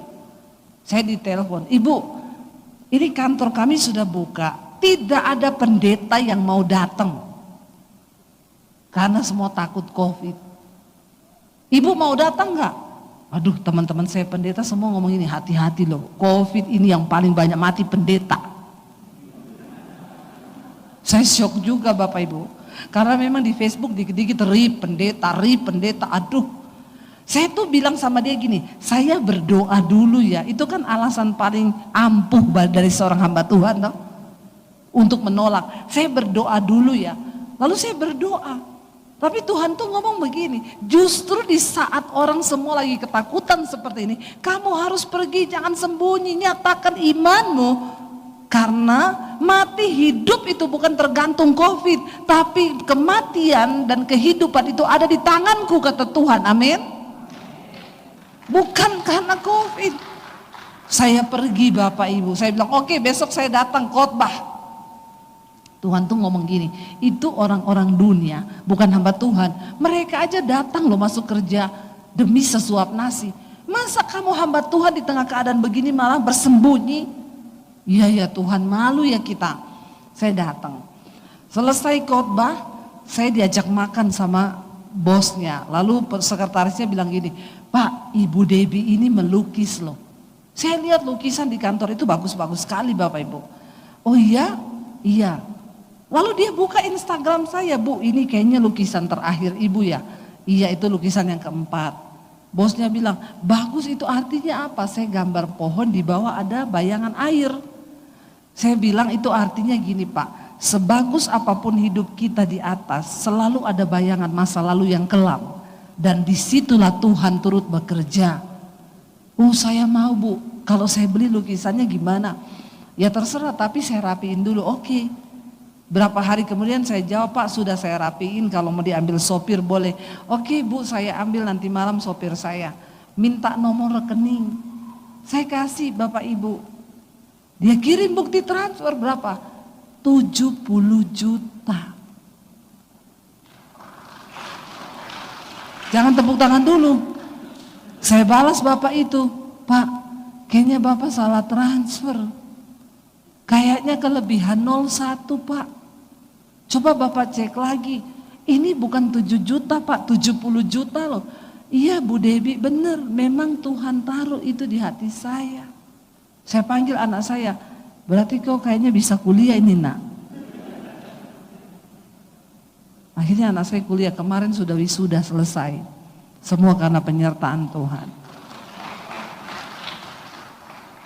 Saya ditelepon, Ibu, ini kantor kami sudah buka, tidak ada pendeta yang mau datang. Karena semua takut COVID. Ibu mau datang gak? Aduh teman-teman saya pendeta semua ngomong ini, hati-hati loh, COVID ini yang paling banyak mati pendeta. Saya shock juga Bapak Ibu. Karena memang di Facebook dikit-dikit rip pendeta, aduh. Saya tuh bilang sama dia gini, saya berdoa dulu ya. Itu kan alasan paling ampuh dari seorang hamba Tuhan toh, untuk menolak. Saya berdoa dulu ya. Lalu saya berdoa. Tapi Tuhan tuh ngomong begini, justru di saat orang semua lagi ketakutan seperti ini, kamu harus pergi, jangan sembunyi, nyatakan imanmu. Karena mati hidup itu bukan tergantung COVID, tapi kematian dan kehidupan itu ada di tanganku, kata Tuhan. Amin. Bukan karena COVID. Saya pergi Bapak Ibu, saya bilang oke, besok saya datang khotbah. Tuhan tuh ngomong gini, itu orang-orang dunia, bukan hamba Tuhan. Mereka aja datang loh masuk kerja demi sesuap nasi. Masa kamu hamba Tuhan di tengah keadaan begini malah bersembunyi? Iya ya Tuhan, malu ya kita. Saya datang. Selesai khotbah, saya diajak makan sama bosnya. Lalu sekretarisnya bilang gini, Pak, Ibu Debbie ini melukis loh. Saya lihat lukisan di kantor itu bagus-bagus sekali Bapak Ibu. Oh iya? Iya. Lalu dia buka Instagram saya, Bu, ini kayaknya lukisan terakhir Ibu ya. Iya, itu lukisan yang keempat. Bosnya bilang, bagus, itu artinya apa? Saya gambar pohon, di bawah ada bayangan air. Saya bilang itu artinya gini Pak, sebagus apapun hidup kita di atas, selalu ada bayangan masa lalu yang kelam. Dan disitulah Tuhan turut bekerja. Oh saya mau Bu, kalau saya beli lukisannya gimana? Ya terserah, tapi saya rapiin dulu, oke. Berapa hari kemudian saya jawab, Pak sudah saya rapiin, kalau mau diambil sopir boleh. Oke Bu, saya ambil nanti malam sopir saya. Minta nomor rekening, saya kasih Bapak Ibu. Dia kirim bukti transfer berapa? 70 juta. Jangan tepuk tangan dulu. Saya balas Bapak itu, Pak, kayaknya Bapak salah transfer. Kayaknya kelebihan 01 Pak. Coba Bapak cek lagi. Ini bukan 7 juta Pak, 70 juta loh. Iya Bu Debbie, bener, memang Tuhan taruh itu di hati saya. Saya panggil anak saya, berarti kau kayaknya bisa kuliah ini nak. Akhirnya anak saya kuliah, kemarin sudah wisuda selesai. Semua karena penyertaan Tuhan.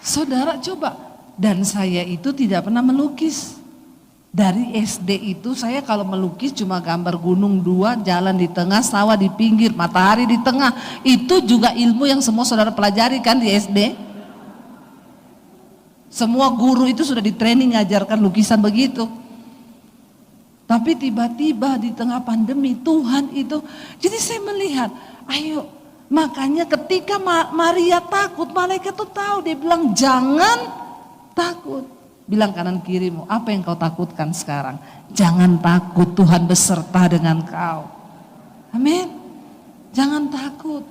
Saudara coba, dan saya itu tidak pernah melukis. Dari SD itu saya kalau melukis cuma gambar gunung 2, jalan di tengah, sawah di pinggir, matahari di tengah. Itu juga ilmu yang semua saudara pelajari kan di SD. Semua guru itu sudah di training ngajarkan lukisan begitu. Tapi tiba-tiba di tengah pandemi Tuhan itu, jadi saya melihat, ayo, makanya ketika Maria takut, malaikat tuh tahu, dia bilang jangan takut. Bilang kanan kirimu, apa yang kau takutkan sekarang? Jangan takut, Tuhan beserta dengan kau. Amin. Jangan takut.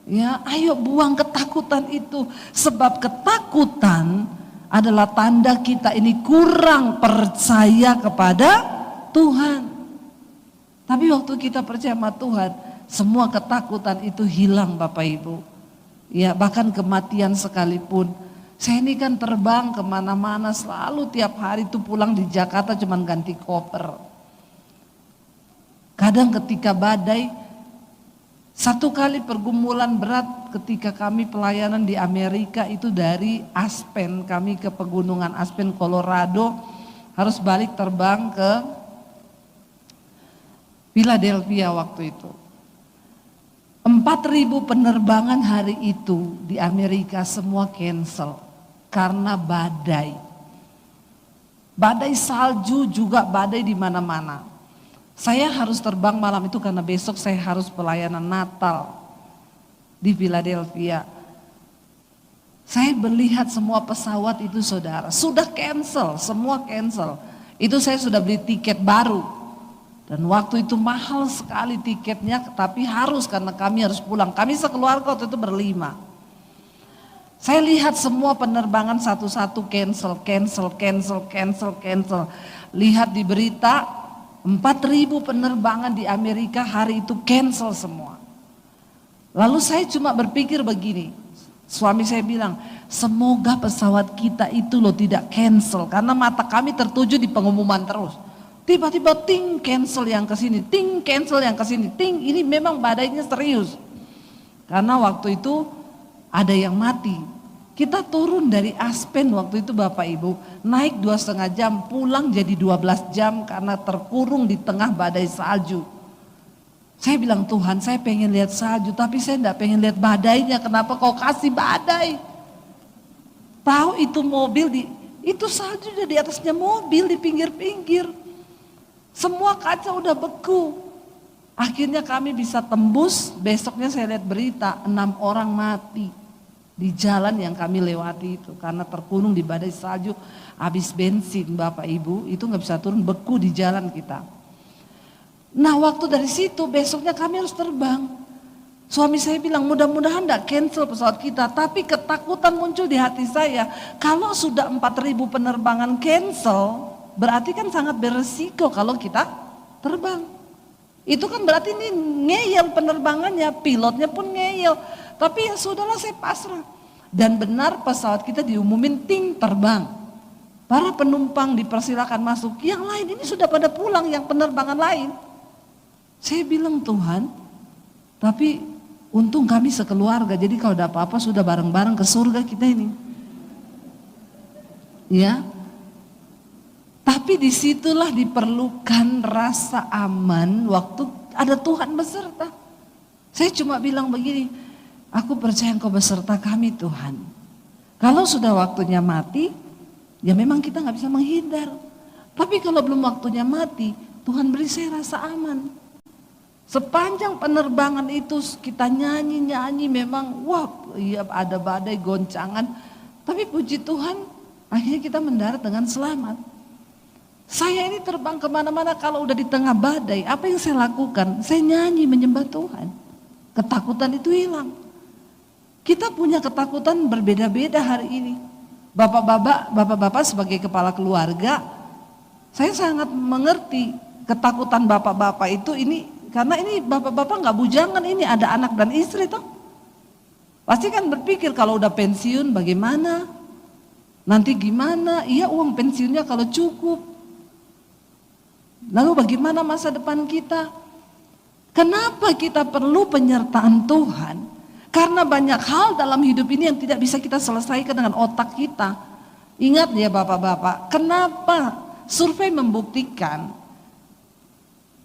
Ya, ayo buang ketakutan itu, sebab ketakutan adalah tanda kita ini kurang percaya kepada Tuhan. Tapi waktu kita percaya sama Tuhan, semua ketakutan itu hilang Bapak Ibu. Ya, bahkan kematian sekalipun. Saya ini kan terbang kemana-mana, selalu tiap hari itu pulang di Jakarta cuman ganti koper. Kadang ketika badai, satu kali pergumulan berat ketika kami pelayanan di Amerika itu dari Aspen, kami ke pegunungan Aspen, Colorado, harus balik terbang ke Philadelphia waktu itu. 4.000 penerbangan hari itu di Amerika semua cancel karena badai. Badai salju juga badai di mana-mana. Saya harus terbang malam itu karena besok saya harus pelayanan Natal di Philadelphia. Saya melihat semua pesawat itu saudara, sudah cancel, semua cancel. Itu saya sudah beli tiket baru. Dan waktu itu mahal sekali tiketnya, tapi harus karena kami harus pulang. Kami sekeluarga waktu itu berlima. Saya lihat semua penerbangan satu-satu cancel. Lihat di berita 4.000 penerbangan di Amerika hari itu cancel semua. Lalu saya cuma berpikir begini, suami saya bilang, semoga pesawat kita itu loh tidak cancel. Karena mata kami tertuju di pengumuman terus. Tiba-tiba ting cancel yang ke sini, ting cancel yang ke sini, ting ini memang badainya serius. Karena waktu itu ada yang mati. Kita turun dari Aspen waktu itu Bapak Ibu, naik 2,5 jam, pulang jadi 12 jam karena terkurung di tengah badai salju. Saya bilang Tuhan, saya pengen lihat salju tapi saya enggak pengen lihat badainya. Kenapa kau kasih badai? Tahu itu mobil itu salju di atasnya mobil di pinggir-pinggir. Semua kaca udah beku. Akhirnya kami bisa tembus, besoknya saya lihat berita 6 orang mati di jalan yang kami lewati itu. Karena terkurung di badai salju, habis bensin Bapak Ibu, itu gak bisa turun, beku di jalan kita. Nah waktu dari situ besoknya kami harus terbang. Suami saya bilang mudah-mudahan gak cancel pesawat kita. Tapi ketakutan muncul di hati saya, kalau sudah 4.000 penerbangan cancel, berarti kan sangat beresiko kalau kita terbang. Itu kan berarti ini ngeyel penerbangannya, pilotnya pun ngeyel. Tapi ya sudahlah saya pasrah. Dan benar pesawat kita diumumin ting terbang. Para penumpang dipersilakan masuk, yang lain ini sudah pada pulang yang penerbangan lain. Saya bilang Tuhan, tapi untung kami sekeluarga, jadi kalau ada apa-apa sudah bareng-bareng ke surga kita ini. Ya. Tapi disitulah diperlukan rasa aman waktu ada Tuhan beserta. Saya cuma bilang begini, aku percaya Engkau beserta kami Tuhan. Kalau sudah waktunya mati, ya memang kita gak bisa menghindar. Tapi kalau belum waktunya mati, Tuhan beri saya rasa aman. Sepanjang penerbangan itu kita nyanyi-nyanyi memang wah iya ada badai goncangan. Tapi puji Tuhan akhirnya kita mendarat dengan selamat. Saya ini terbang kemana-mana kalau udah di tengah badai, apa yang saya lakukan? Saya nyanyi menyembah Tuhan. Ketakutan itu hilang. Kita punya ketakutan berbeda-beda hari ini. Bapak-bapak sebagai kepala keluarga, saya sangat mengerti ketakutan bapak-bapak itu ini, karena ini bapak-bapak gak bujangan, ini ada anak dan istri toh. Pasti kan berpikir kalau udah pensiun bagaimana? Nanti gimana? Iya uang pensiunnya kalau cukup. Lalu bagaimana masa depan kita? Kenapa kita perlu penyertaan Tuhan? Karena banyak hal dalam hidup ini yang tidak bisa kita selesaikan dengan otak kita. Ingat ya bapak-bapak, kenapa survei membuktikan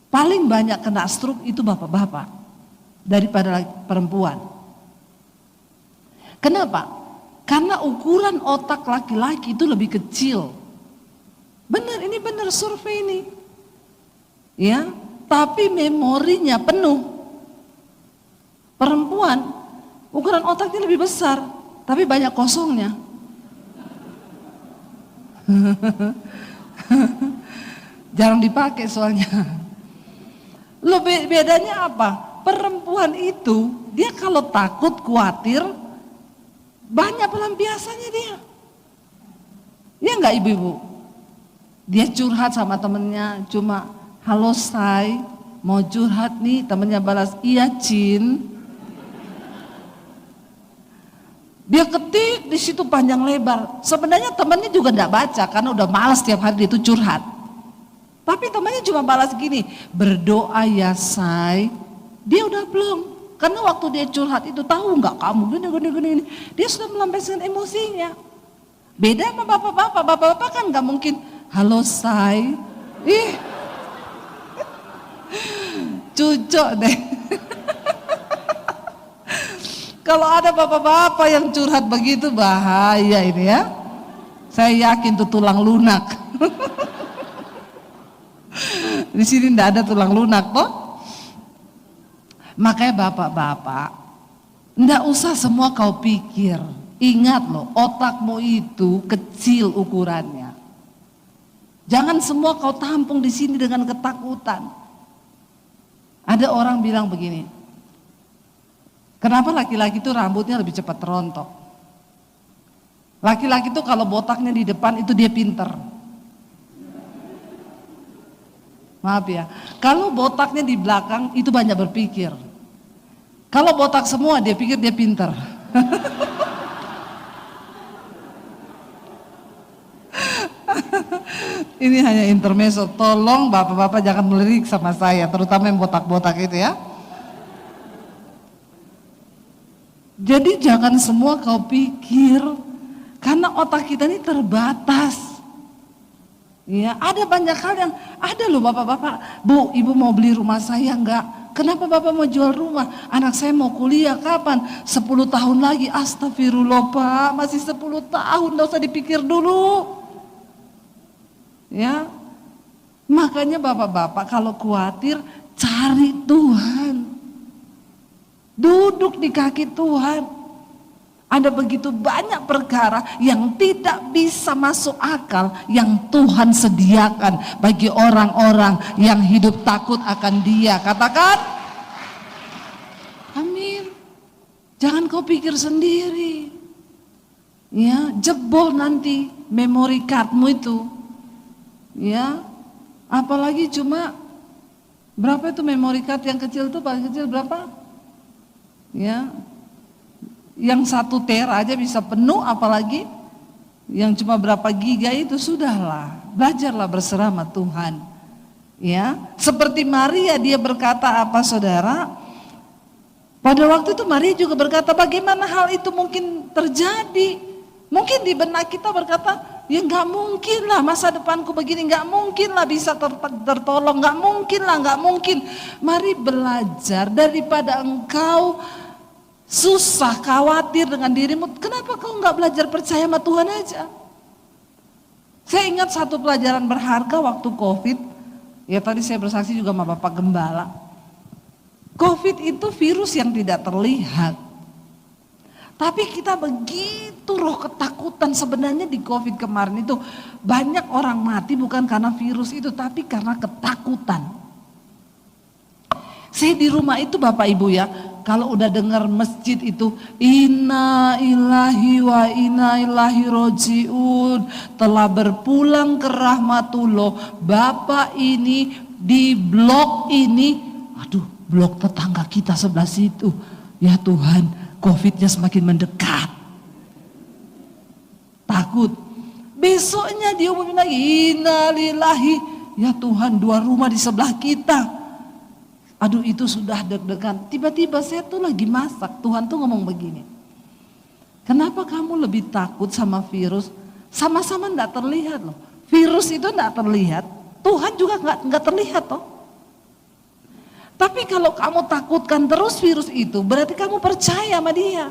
paling banyak kena stroke itu bapak-bapak daripada perempuan. Kenapa? Karena ukuran otak laki-laki itu lebih kecil. Benar, ini benar survei ini. Ya, tapi memorinya penuh. Perempuan ukuran otaknya lebih besar, tapi banyak kosongnya. Jarang dipakai soalnya. Lo bedanya apa? Perempuan itu dia kalau takut, khawatir, banyak pelampiasannya dia. Ya enggak ibu-ibu? Dia curhat sama temennya cuma halo say, mau curhat nih, temennya balas iya Cin. Dia ketik di situ panjang lebar. Sebenarnya temannya juga enggak baca karena udah malas tiap hari dia itu curhat. Tapi temannya cuma balas gini, berdoa ya say. Dia udah belum. Karena waktu dia curhat itu tahu nggak kamu gini. Dia sudah melampiaskan emosinya. Beda sama bapak-bapak kan nggak mungkin, halo say. Ih, cucok deh. Kalau ada bapak-bapak yang curhat begitu bahaya ini ya. Saya yakin tuh tulang lunak. Di sini enggak ada tulang lunak toh. Makanya bapak-bapak, enggak usah semua kau pikir. Ingat loh, otakmu itu kecil ukurannya. Jangan semua kau tampung di sini dengan ketakutan. Ada orang bilang begini, kenapa laki-laki itu rambutnya lebih cepat rontok? Laki-laki itu kalau botaknya di depan itu dia pinter. Maaf ya, kalau botaknya di belakang itu banyak berpikir. Kalau botak semua dia pikir dia pinter. Ini hanya intermezzo, tolong bapak-bapak jangan melirik sama saya, terutama yang botak-botak itu ya. Jadi jangan semua kau pikir, karena otak kita ini terbatas. Ya, ada banyak hal yang ada loh bapak-bapak. Bu, ibu mau beli rumah saya enggak? Kenapa bapak mau jual rumah? Anak saya mau kuliah kapan? 10 tahun lagi. Astagfirullah pak, masih 10 tahun, enggak usah dipikir dulu. Ya, makanya bapak-bapak kalau khawatir cari Tuhan. Duduk di kaki Tuhan. Ada begitu banyak perkara yang tidak bisa masuk akal yang Tuhan sediakan bagi orang-orang yang hidup takut akan Dia. Katakan, amin. Jangan kau pikir sendiri. Ya, jebol nanti memori cardmu itu. Ya, apalagi cuma berapa itu memory card yang kecil itu paling kecil berapa? Ya, yang 1 tera aja bisa penuh, apalagi yang cuma berapa giga itu sudahlah. Belajarlah berserah sama Tuhan. Ya, seperti Maria dia berkata apa saudara? Pada waktu itu Maria juga berkata bagaimana hal itu mungkin terjadi? Mungkin di benak kita berkata, ya nggak mungkin lah masa depanku begini, nggak mungkin lah bisa tertolong, nggak mungkin lah, nggak mungkin. Mari belajar daripada engkau susah, khawatir dengan dirimu. Kenapa kau nggak belajar percaya sama Tuhan aja? Saya ingat satu pelajaran berharga waktu COVID. Ya tadi saya bersaksi juga sama Bapak Gembala. COVID itu virus yang tidak terlihat. Tapi kita begitu roh ketakutan sebenarnya di COVID kemarin itu banyak orang mati bukan karena virus itu tapi karena ketakutan. Saya di rumah itu Bapak Ibu ya, kalau udah dengar masjid itu inna ilahi wa inna ilahi rojiun telah berpulang ke rahmatullah. Bapak ini di blok ini, aduh blok tetangga kita sebelah situ. Ya Tuhan, COVID-nya semakin mendekat. Takut. Besoknya dia umumin lagi, innalillahi, ya Tuhan 2 rumah di sebelah kita. Aduh itu sudah deg-degan. Tiba-tiba saya tuh lagi masak, Tuhan tuh ngomong begini. Kenapa kamu lebih takut sama virus? Sama-sama enggak terlihat loh. Virus itu enggak terlihat, Tuhan juga enggak terlihat toh. Tapi kalau kamu takutkan terus virus itu, berarti kamu percaya sama Dia.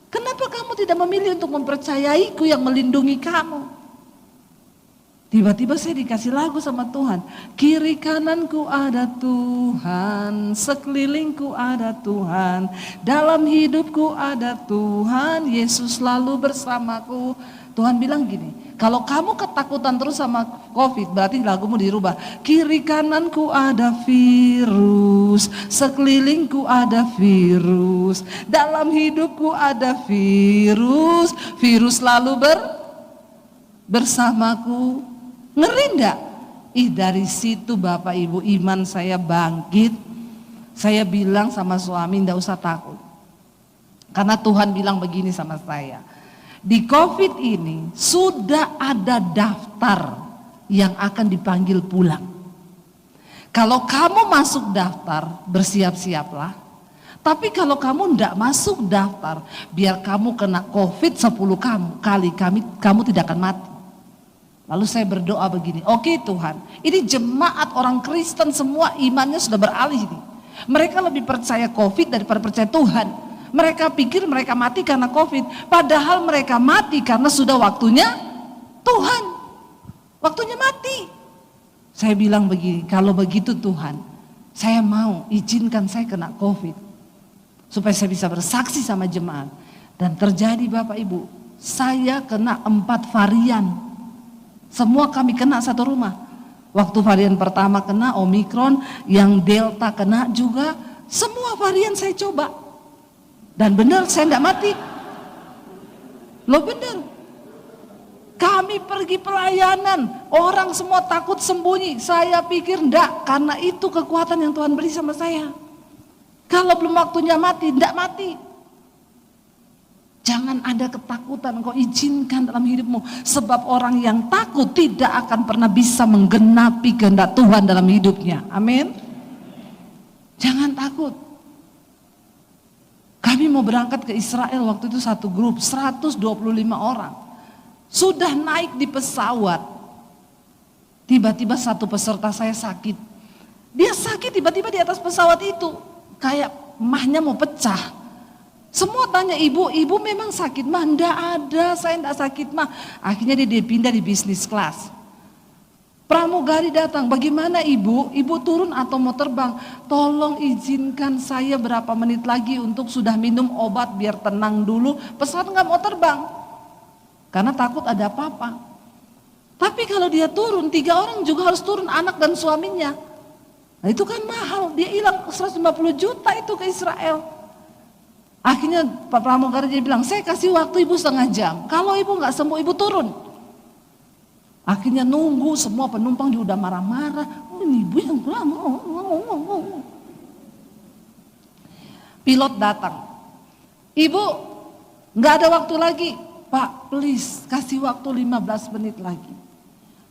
Kenapa kamu tidak memilih untuk mempercayaiku yang melindungi kamu? Tiba-tiba saya dikasih lagu sama Tuhan. Kiri kananku ada Tuhan, sekelilingku ada Tuhan, dalam hidupku ada Tuhan, Yesus selalu bersamaku. Tuhan bilang gini, kalau kamu ketakutan terus sama COVID, berarti lagumu dirubah. Kiri kananku ada virus, sekelilingku ada virus, dalam hidupku ada virus, virus selalu bersamaku. Ngeri enggak? Dari situ Bapak Ibu iman saya bangkit. Saya bilang sama suami enggak usah takut. Karena Tuhan bilang begini sama saya, di COVID ini sudah ada daftar yang akan dipanggil pulang. Kalau kamu masuk daftar, bersiap-siaplah. Tapi kalau kamu tidak masuk daftar, biar kamu kena COVID 10 kali, kamu tidak akan mati. Lalu saya berdoa begini, oke Tuhan, ini jemaat orang Kristen semua imannya sudah beralih nih. Mereka lebih percaya COVID daripada percaya Tuhan. Mereka pikir mereka mati karena COVID, padahal mereka mati karena sudah waktunya Tuhan. Waktunya mati. Saya bilang begini, kalau begitu Tuhan, saya mau izinkan saya kena COVID. Supaya saya bisa bersaksi sama jemaat. Dan terjadi Bapak Ibu, saya kena 4 varian. Semua kami kena satu rumah. Waktu varian pertama kena Omikron, yang Delta kena juga. Semua varian saya coba. Dan benar saya tidak mati. Loh benar. Kami pergi pelayanan, orang semua takut sembunyi. Saya pikir enggak, karena itu kekuatan yang Tuhan beri sama saya. Kalau belum waktunya mati, enggak mati. Jangan ada ketakutan, kau izinkan dalam hidupmu. Sebab orang yang takut tidak akan pernah bisa menggenapi kehendak Tuhan dalam hidupnya. Amin. Jangan takut. Kami mau berangkat ke Israel waktu itu satu grup, 125 orang. Sudah naik di pesawat. Tiba-tiba satu peserta saya sakit. Dia sakit tiba-tiba di atas pesawat itu. Kayak mahnya mau pecah. Semua tanya ibu memang sakit mah? Enggak ada, saya enggak sakit mah. Akhirnya dia pindah di bisnis kelas. Pramugari datang, bagaimana ibu? Ibu turun atau mau terbang? Tolong izinkan saya berapa menit lagi untuk sudah minum obat biar tenang dulu. Pesawat enggak mau terbang. Karena takut ada apa-apa. Tapi kalau dia turun, 3 orang juga harus turun, anak dan suaminya. Nah itu kan mahal, dia hilang 150 juta itu ke Israel. Akhirnya Pak Pramugari dia bilang, saya kasih waktu ibu 1/2 jam. Kalau ibu nggak sembuh, ibu turun. Akhirnya nunggu, semua penumpang dia udah marah-marah. Oh, ini ibu yang lama. Pilot datang. Ibu, nggak ada waktu lagi. Pak, please kasih waktu 15 menit lagi.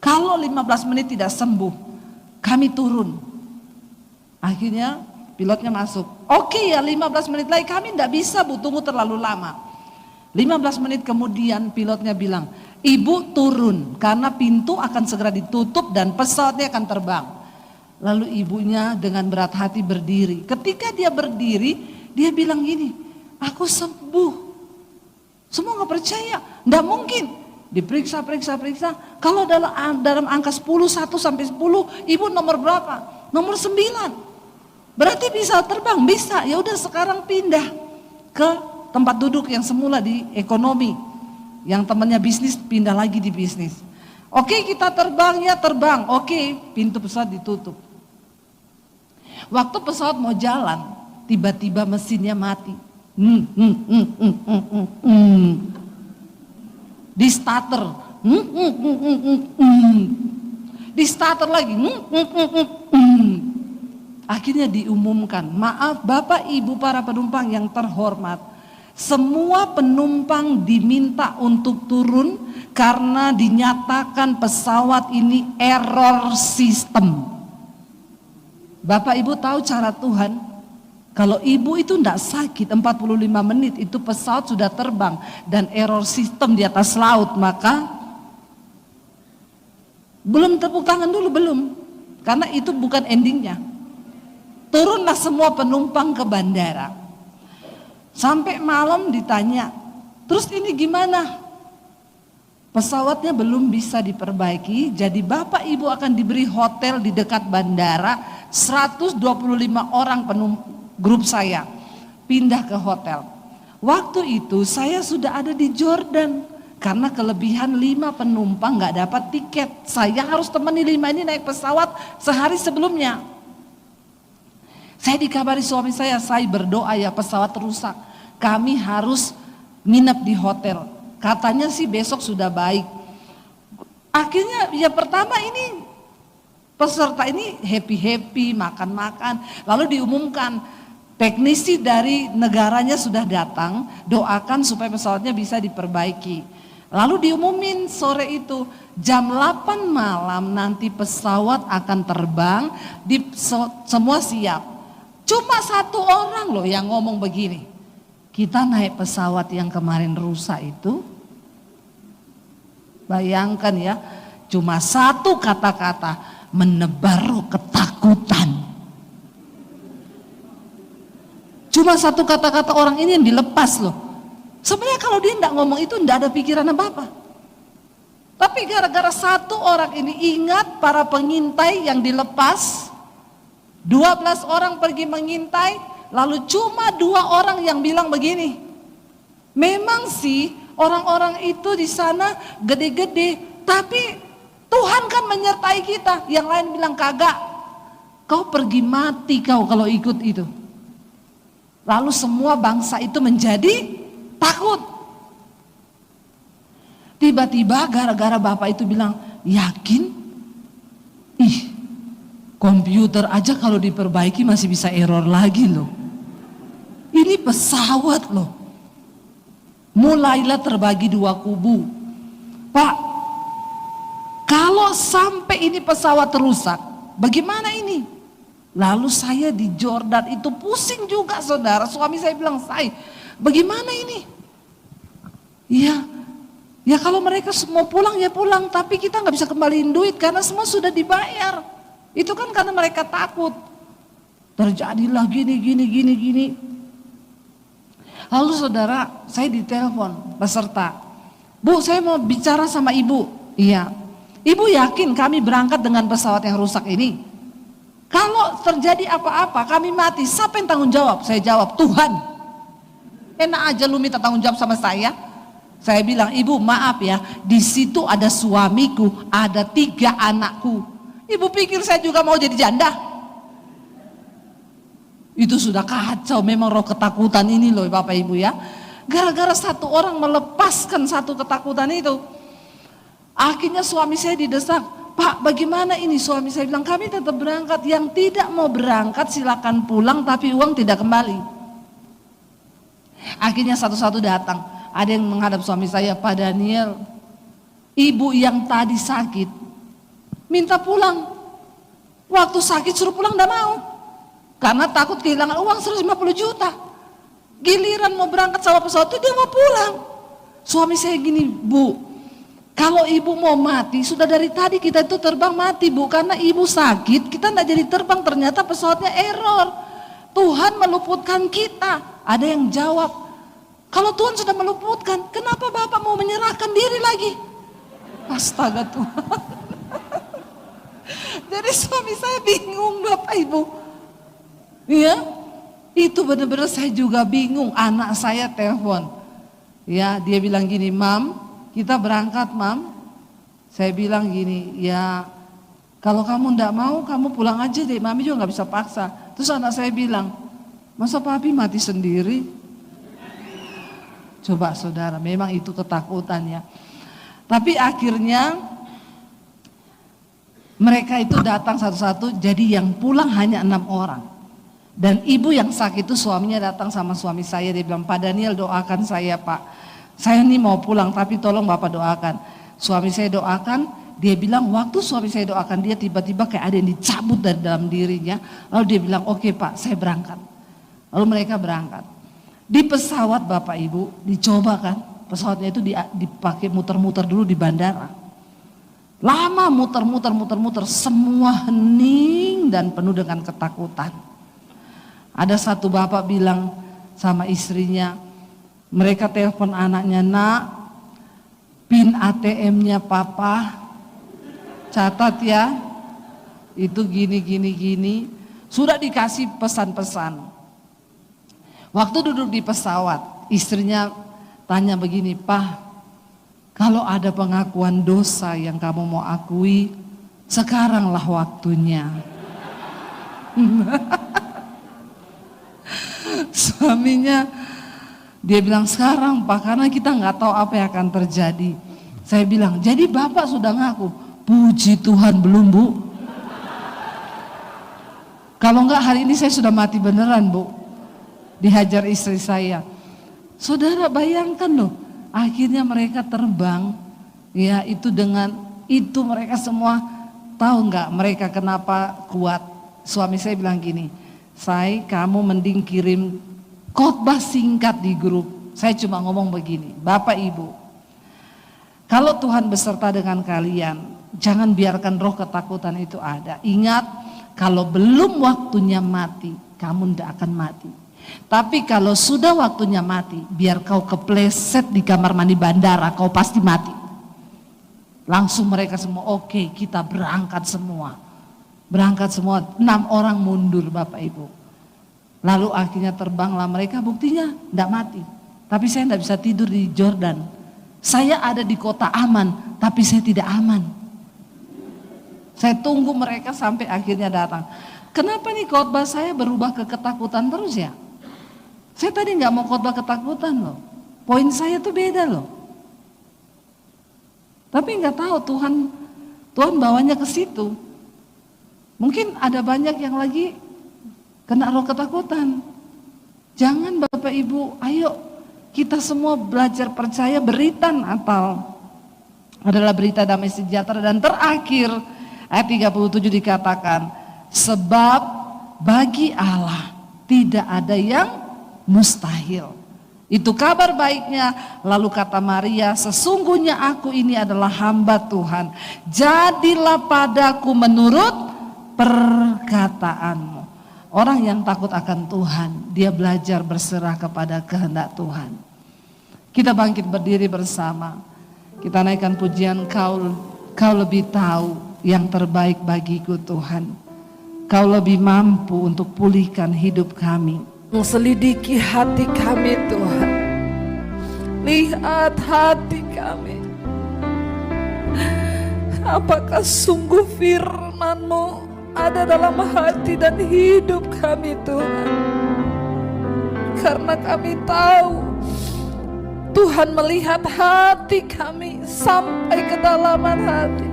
Kalau 15 menit tidak sembuh, kami turun. Akhirnya pilotnya masuk. Oke ya 15 menit lagi, kami tidak bisa bu, tunggu terlalu lama. 15 menit kemudian pilotnya bilang, ibu turun karena pintu akan segera ditutup dan pesawatnya akan terbang. Lalu ibunya dengan berat hati berdiri. Ketika dia berdiri, dia bilang gini, aku sembuh. Semua nggak percaya, nggak mungkin. Diperiksa. Kalau dalam angka 10, 1 sampai 10, ibu nomor berapa? Nomor 9. Berarti bisa terbang, bisa. Ya udah sekarang pindah ke tempat duduk yang semula di ekonomi. Yang temannya bisnis pindah lagi di bisnis. Oke, kita terbang ya terbang. Oke, pintu pesawat ditutup. Waktu pesawat mau jalan, tiba-tiba mesinnya mati. Di starter. Di starter lagi. Akhirnya diumumkan, maaf Bapak Ibu para penumpang yang terhormat, semua penumpang diminta untuk turun karena dinyatakan pesawat ini error sistem. Bapak Ibu tahu cara Tuhan, kalau ibu itu tidak sakit 45 menit itu pesawat sudah terbang dan error sistem di atas laut, maka belum tepuk tangan dulu, belum, karena itu bukan endingnya. Turunlah semua penumpang ke bandara. Sampai malam ditanya, terus ini gimana? Pesawatnya belum bisa diperbaiki, jadi Bapak Ibu akan diberi hotel di dekat bandara. 125 orang grup saya pindah ke hotel. Waktu itu saya sudah ada di Jordan. Karena kelebihan 5 penumpang gak dapat tiket. Saya harus temani 5 ini naik pesawat sehari sebelumnya. Saya dikabari suami saya berdoa ya pesawat rusak. Kami harus nginep di hotel. Katanya sih besok sudah baik. Akhirnya ya pertama ini peserta ini happy-happy, makan-makan. Lalu diumumkan Teknisi dari negaranya sudah datang, doakan supaya pesawatnya bisa diperbaiki. Lalu diumumin sore itu, jam 8 malam nanti pesawat akan terbang, semua siap. Cuma satu orang loh yang ngomong begini, kita naik pesawat yang kemarin rusak itu, bayangkan ya, cuma satu kata-kata, menebar ketakutan. Cuma satu kata-kata orang ini yang dilepas loh. Sebenarnya kalau dia tidak ngomong itu tidak ada pikiran apa-apa. Tapi gara-gara satu orang ini ingat para pengintai yang dilepas, 12 orang pergi mengintai, lalu cuma 2 orang yang bilang begini. Memang sih orang-orang itu di sana gede-gede, tapi Tuhan kan menyertai kita. Yang lain bilang kagak. Kau pergi mati kau kalau ikut itu. Lalu semua bangsa itu menjadi takut. Tiba-tiba gara-gara bapak itu bilang, yakin? Ih, komputer aja kalau diperbaiki masih bisa error lagi loh. Ini pesawat loh. Mulailah terbagi 2 kubu. Pak, kalau sampai ini pesawat rusak, bagaimana ini? Lalu saya di Jordan itu pusing juga saudara. Suami saya bilang, "Say, bagaimana ini?" Ya kalau mereka semua pulang ya pulang, tapi kita nggak bisa kembaliin duit karena semua sudah dibayar. Itu kan karena mereka takut. Terjadilah gini. Lalu saudara, saya ditelepon peserta. "Bu, saya mau bicara sama ibu." "Iya." "Ibu yakin kami berangkat dengan pesawat yang rusak ini? Kalau terjadi apa-apa kami mati, siapa yang tanggung jawab?" Saya jawab, "Tuhan." "Enak aja lu minta tanggung jawab sama saya." Saya bilang, "Ibu maaf ya, di situ ada suamiku, ada 3 anakku. Ibu pikir saya juga mau jadi janda?" Itu sudah kacau, memang roh ketakutan ini loh Bapak Ibu ya. Gara-gara satu orang melepaskan satu ketakutan itu. Akhirnya suami saya didesak, "Pak, bagaimana ini?" Suami saya bilang, "Kami tetap berangkat, yang tidak mau berangkat silakan pulang tapi uang tidak kembali." Akhirnya satu-satu datang. Ada yang menghadap suami saya, "Pak Daniel, ibu yang tadi sakit minta pulang. Waktu sakit suruh pulang tidak mau. Karena takut kehilangan uang 150 juta. Giliran mau berangkat sama pesawat itu dia mau pulang." Suami saya gini, "Bu, kalau ibu mau mati, sudah dari tadi kita itu terbang mati Bu. Karena ibu sakit, kita tidak jadi terbang, ternyata pesawatnya error. Tuhan meluputkan kita." Ada yang jawab, "Kalau Tuhan sudah meluputkan, kenapa Bapak mau menyerahkan diri lagi?" Astaga Tuhan. Jadi suami saya bingung Bapak Ibu. Ya, itu benar-benar saya juga bingung. Anak saya telepon. Ya, dia bilang gini, "Mam, kita berangkat Mam." Saya bilang gini, "Ya kalau kamu enggak mau kamu pulang aja deh, Mami juga gak bisa paksa." Terus anak saya bilang, "Masa Papi mati sendiri?" Coba saudara, memang itu ketakutan ya. Tapi akhirnya mereka itu datang satu-satu, jadi yang pulang hanya 6 orang. Dan ibu yang sakit itu suaminya datang sama suami saya, dia bilang, "Pak Daniel doakan saya Pak. Saya ini mau pulang tapi tolong Bapak doakan." Suami saya doakan, dia bilang waktu suami saya doakan dia tiba-tiba kayak ada yang dicabut dari dalam dirinya. Lalu dia bilang, "Oke Pak, saya berangkat." Lalu mereka berangkat. Di pesawat Bapak Ibu dicoba kan, pesawatnya itu dipakai muter-muter dulu di bandara. Lama muter-muter, semua hening dan penuh dengan ketakutan. Ada satu bapak bilang sama istrinya, mereka telepon anaknya, "Nak, PIN ATM-nya Papa, catat ya, itu gini. Sudah dikasih pesan-pesan. Waktu duduk di pesawat, istrinya tanya begini, "Pak, kalau ada pengakuan dosa yang kamu mau akui, sekaranglah waktunya." Suaminya dia bilang, "Sekarang Pak, karena kita nggak tahu apa yang akan terjadi." Saya bilang, "Jadi Bapak sudah ngaku?" "Puji Tuhan belum Bu. Kalau enggak hari ini saya sudah mati beneran Bu." dihajar istri saya. Saudara bayangkan loh, akhirnya mereka terbang, ya itu dengan itu mereka semua tahu nggak mereka kenapa kuat. Suami saya bilang gini, "Say, kamu mending kirim khotbah singkat di grup." Saya cuma ngomong begini, Bapak Ibu, kalau Tuhan beserta dengan kalian, jangan biarkan roh ketakutan itu ada. Ingat, kalau belum waktunya mati, kamu tidak akan mati. Tapi kalau sudah waktunya mati, biar kau kepleset di kamar mandi bandara, kau pasti mati. Langsung mereka semua, oke, kita berangkat semua. Berangkat semua, 6 orang mundur Bapak Ibu. Lalu akhirnya terbanglah mereka, buktinya tidak mati. Tapi saya tidak bisa tidur di Jordan. Saya ada di kota aman, tapi saya tidak aman. Saya tunggu mereka sampai akhirnya datang. Kenapa nih khotbah saya berubah ke ketakutan terus ya? Saya tadi nggak mau khotbah ketakutan loh. Poin saya tuh beda loh. Tapi nggak tahu Tuhan bawanya ke situ. Mungkin ada banyak yang lagi kena roh ketakutan. Jangan Bapak Ibu, ayo kita semua belajar percaya berita Natal adalah berita damai sejahtera. Dan terakhir ayat 37 dikatakan, sebab bagi Allah tidak ada yang mustahil. Itu kabar baiknya. Lalu kata Maria, sesungguhnya aku ini adalah hamba Tuhan. Jadilah padaku menurut perkataanmu. Orang yang takut akan Tuhan, dia belajar berserah kepada kehendak Tuhan. Kita bangkit berdiri bersama. Kita naikkan pujian, kau lebih tahu yang terbaik bagiku Tuhan. Kau lebih mampu untuk pulihkan hidup kami. Selidiki hati kami Tuhan. Lihat hati kami. Apakah sungguh firman-Mu ada dalam hati dan hidup kami Tuhan. Karena kami tahu Tuhan melihat hati kami sampai kedalaman hati.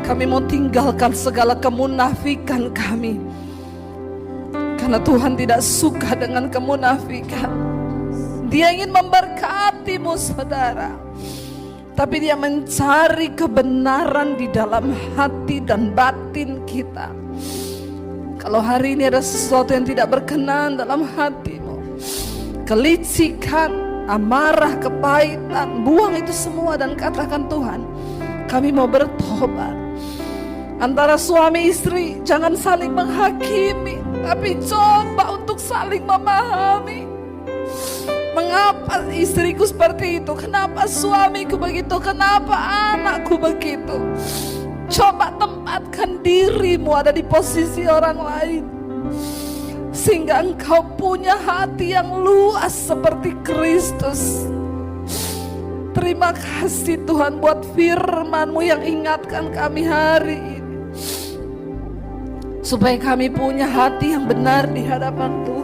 Kami mau tinggalkan segala kemunafikan kami. Karena Tuhan tidak suka dengan kemunafikan. Dia ingin memberkati-Mu saudara. Tapi Dia mencari kebenaran di dalam hati dan batin kita. Kalau hari ini ada sesuatu yang tidak berkenan dalam hatimu, kelicikan, amarah, kepahitan, buang itu semua dan katakan, Tuhan, kami mau bertobat. Antara suami istri jangan saling menghakimi, tapi coba untuk saling memahami. Mengapa istriku seperti itu? Kenapa suamiku begitu? Kenapa anakku begitu? Coba tempatkan dirimu ada di posisi orang lain, sehingga engkau punya hati yang luas seperti Kristus. Terima kasih Tuhan buat firman-Mu yang ingatkan kami hari ini, supaya kami punya hati yang benar di hadapan Tuhan.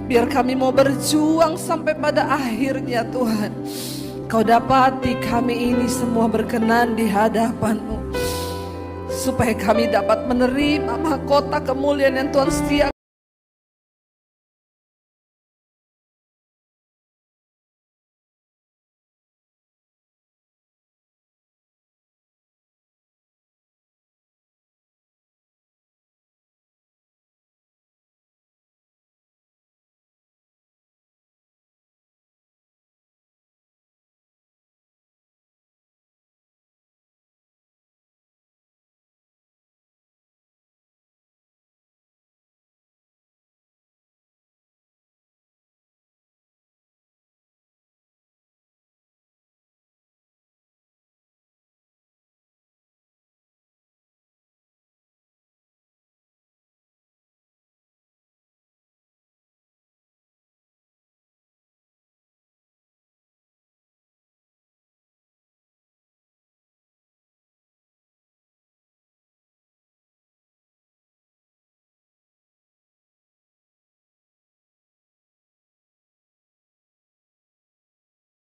Biar kami mau berjuang sampai pada akhirnya Tuhan, Kau dapati kami ini semua berkenan di hadapan-Mu, supaya kami dapat menerima mahkota kemuliaan yang Tuhan sediakan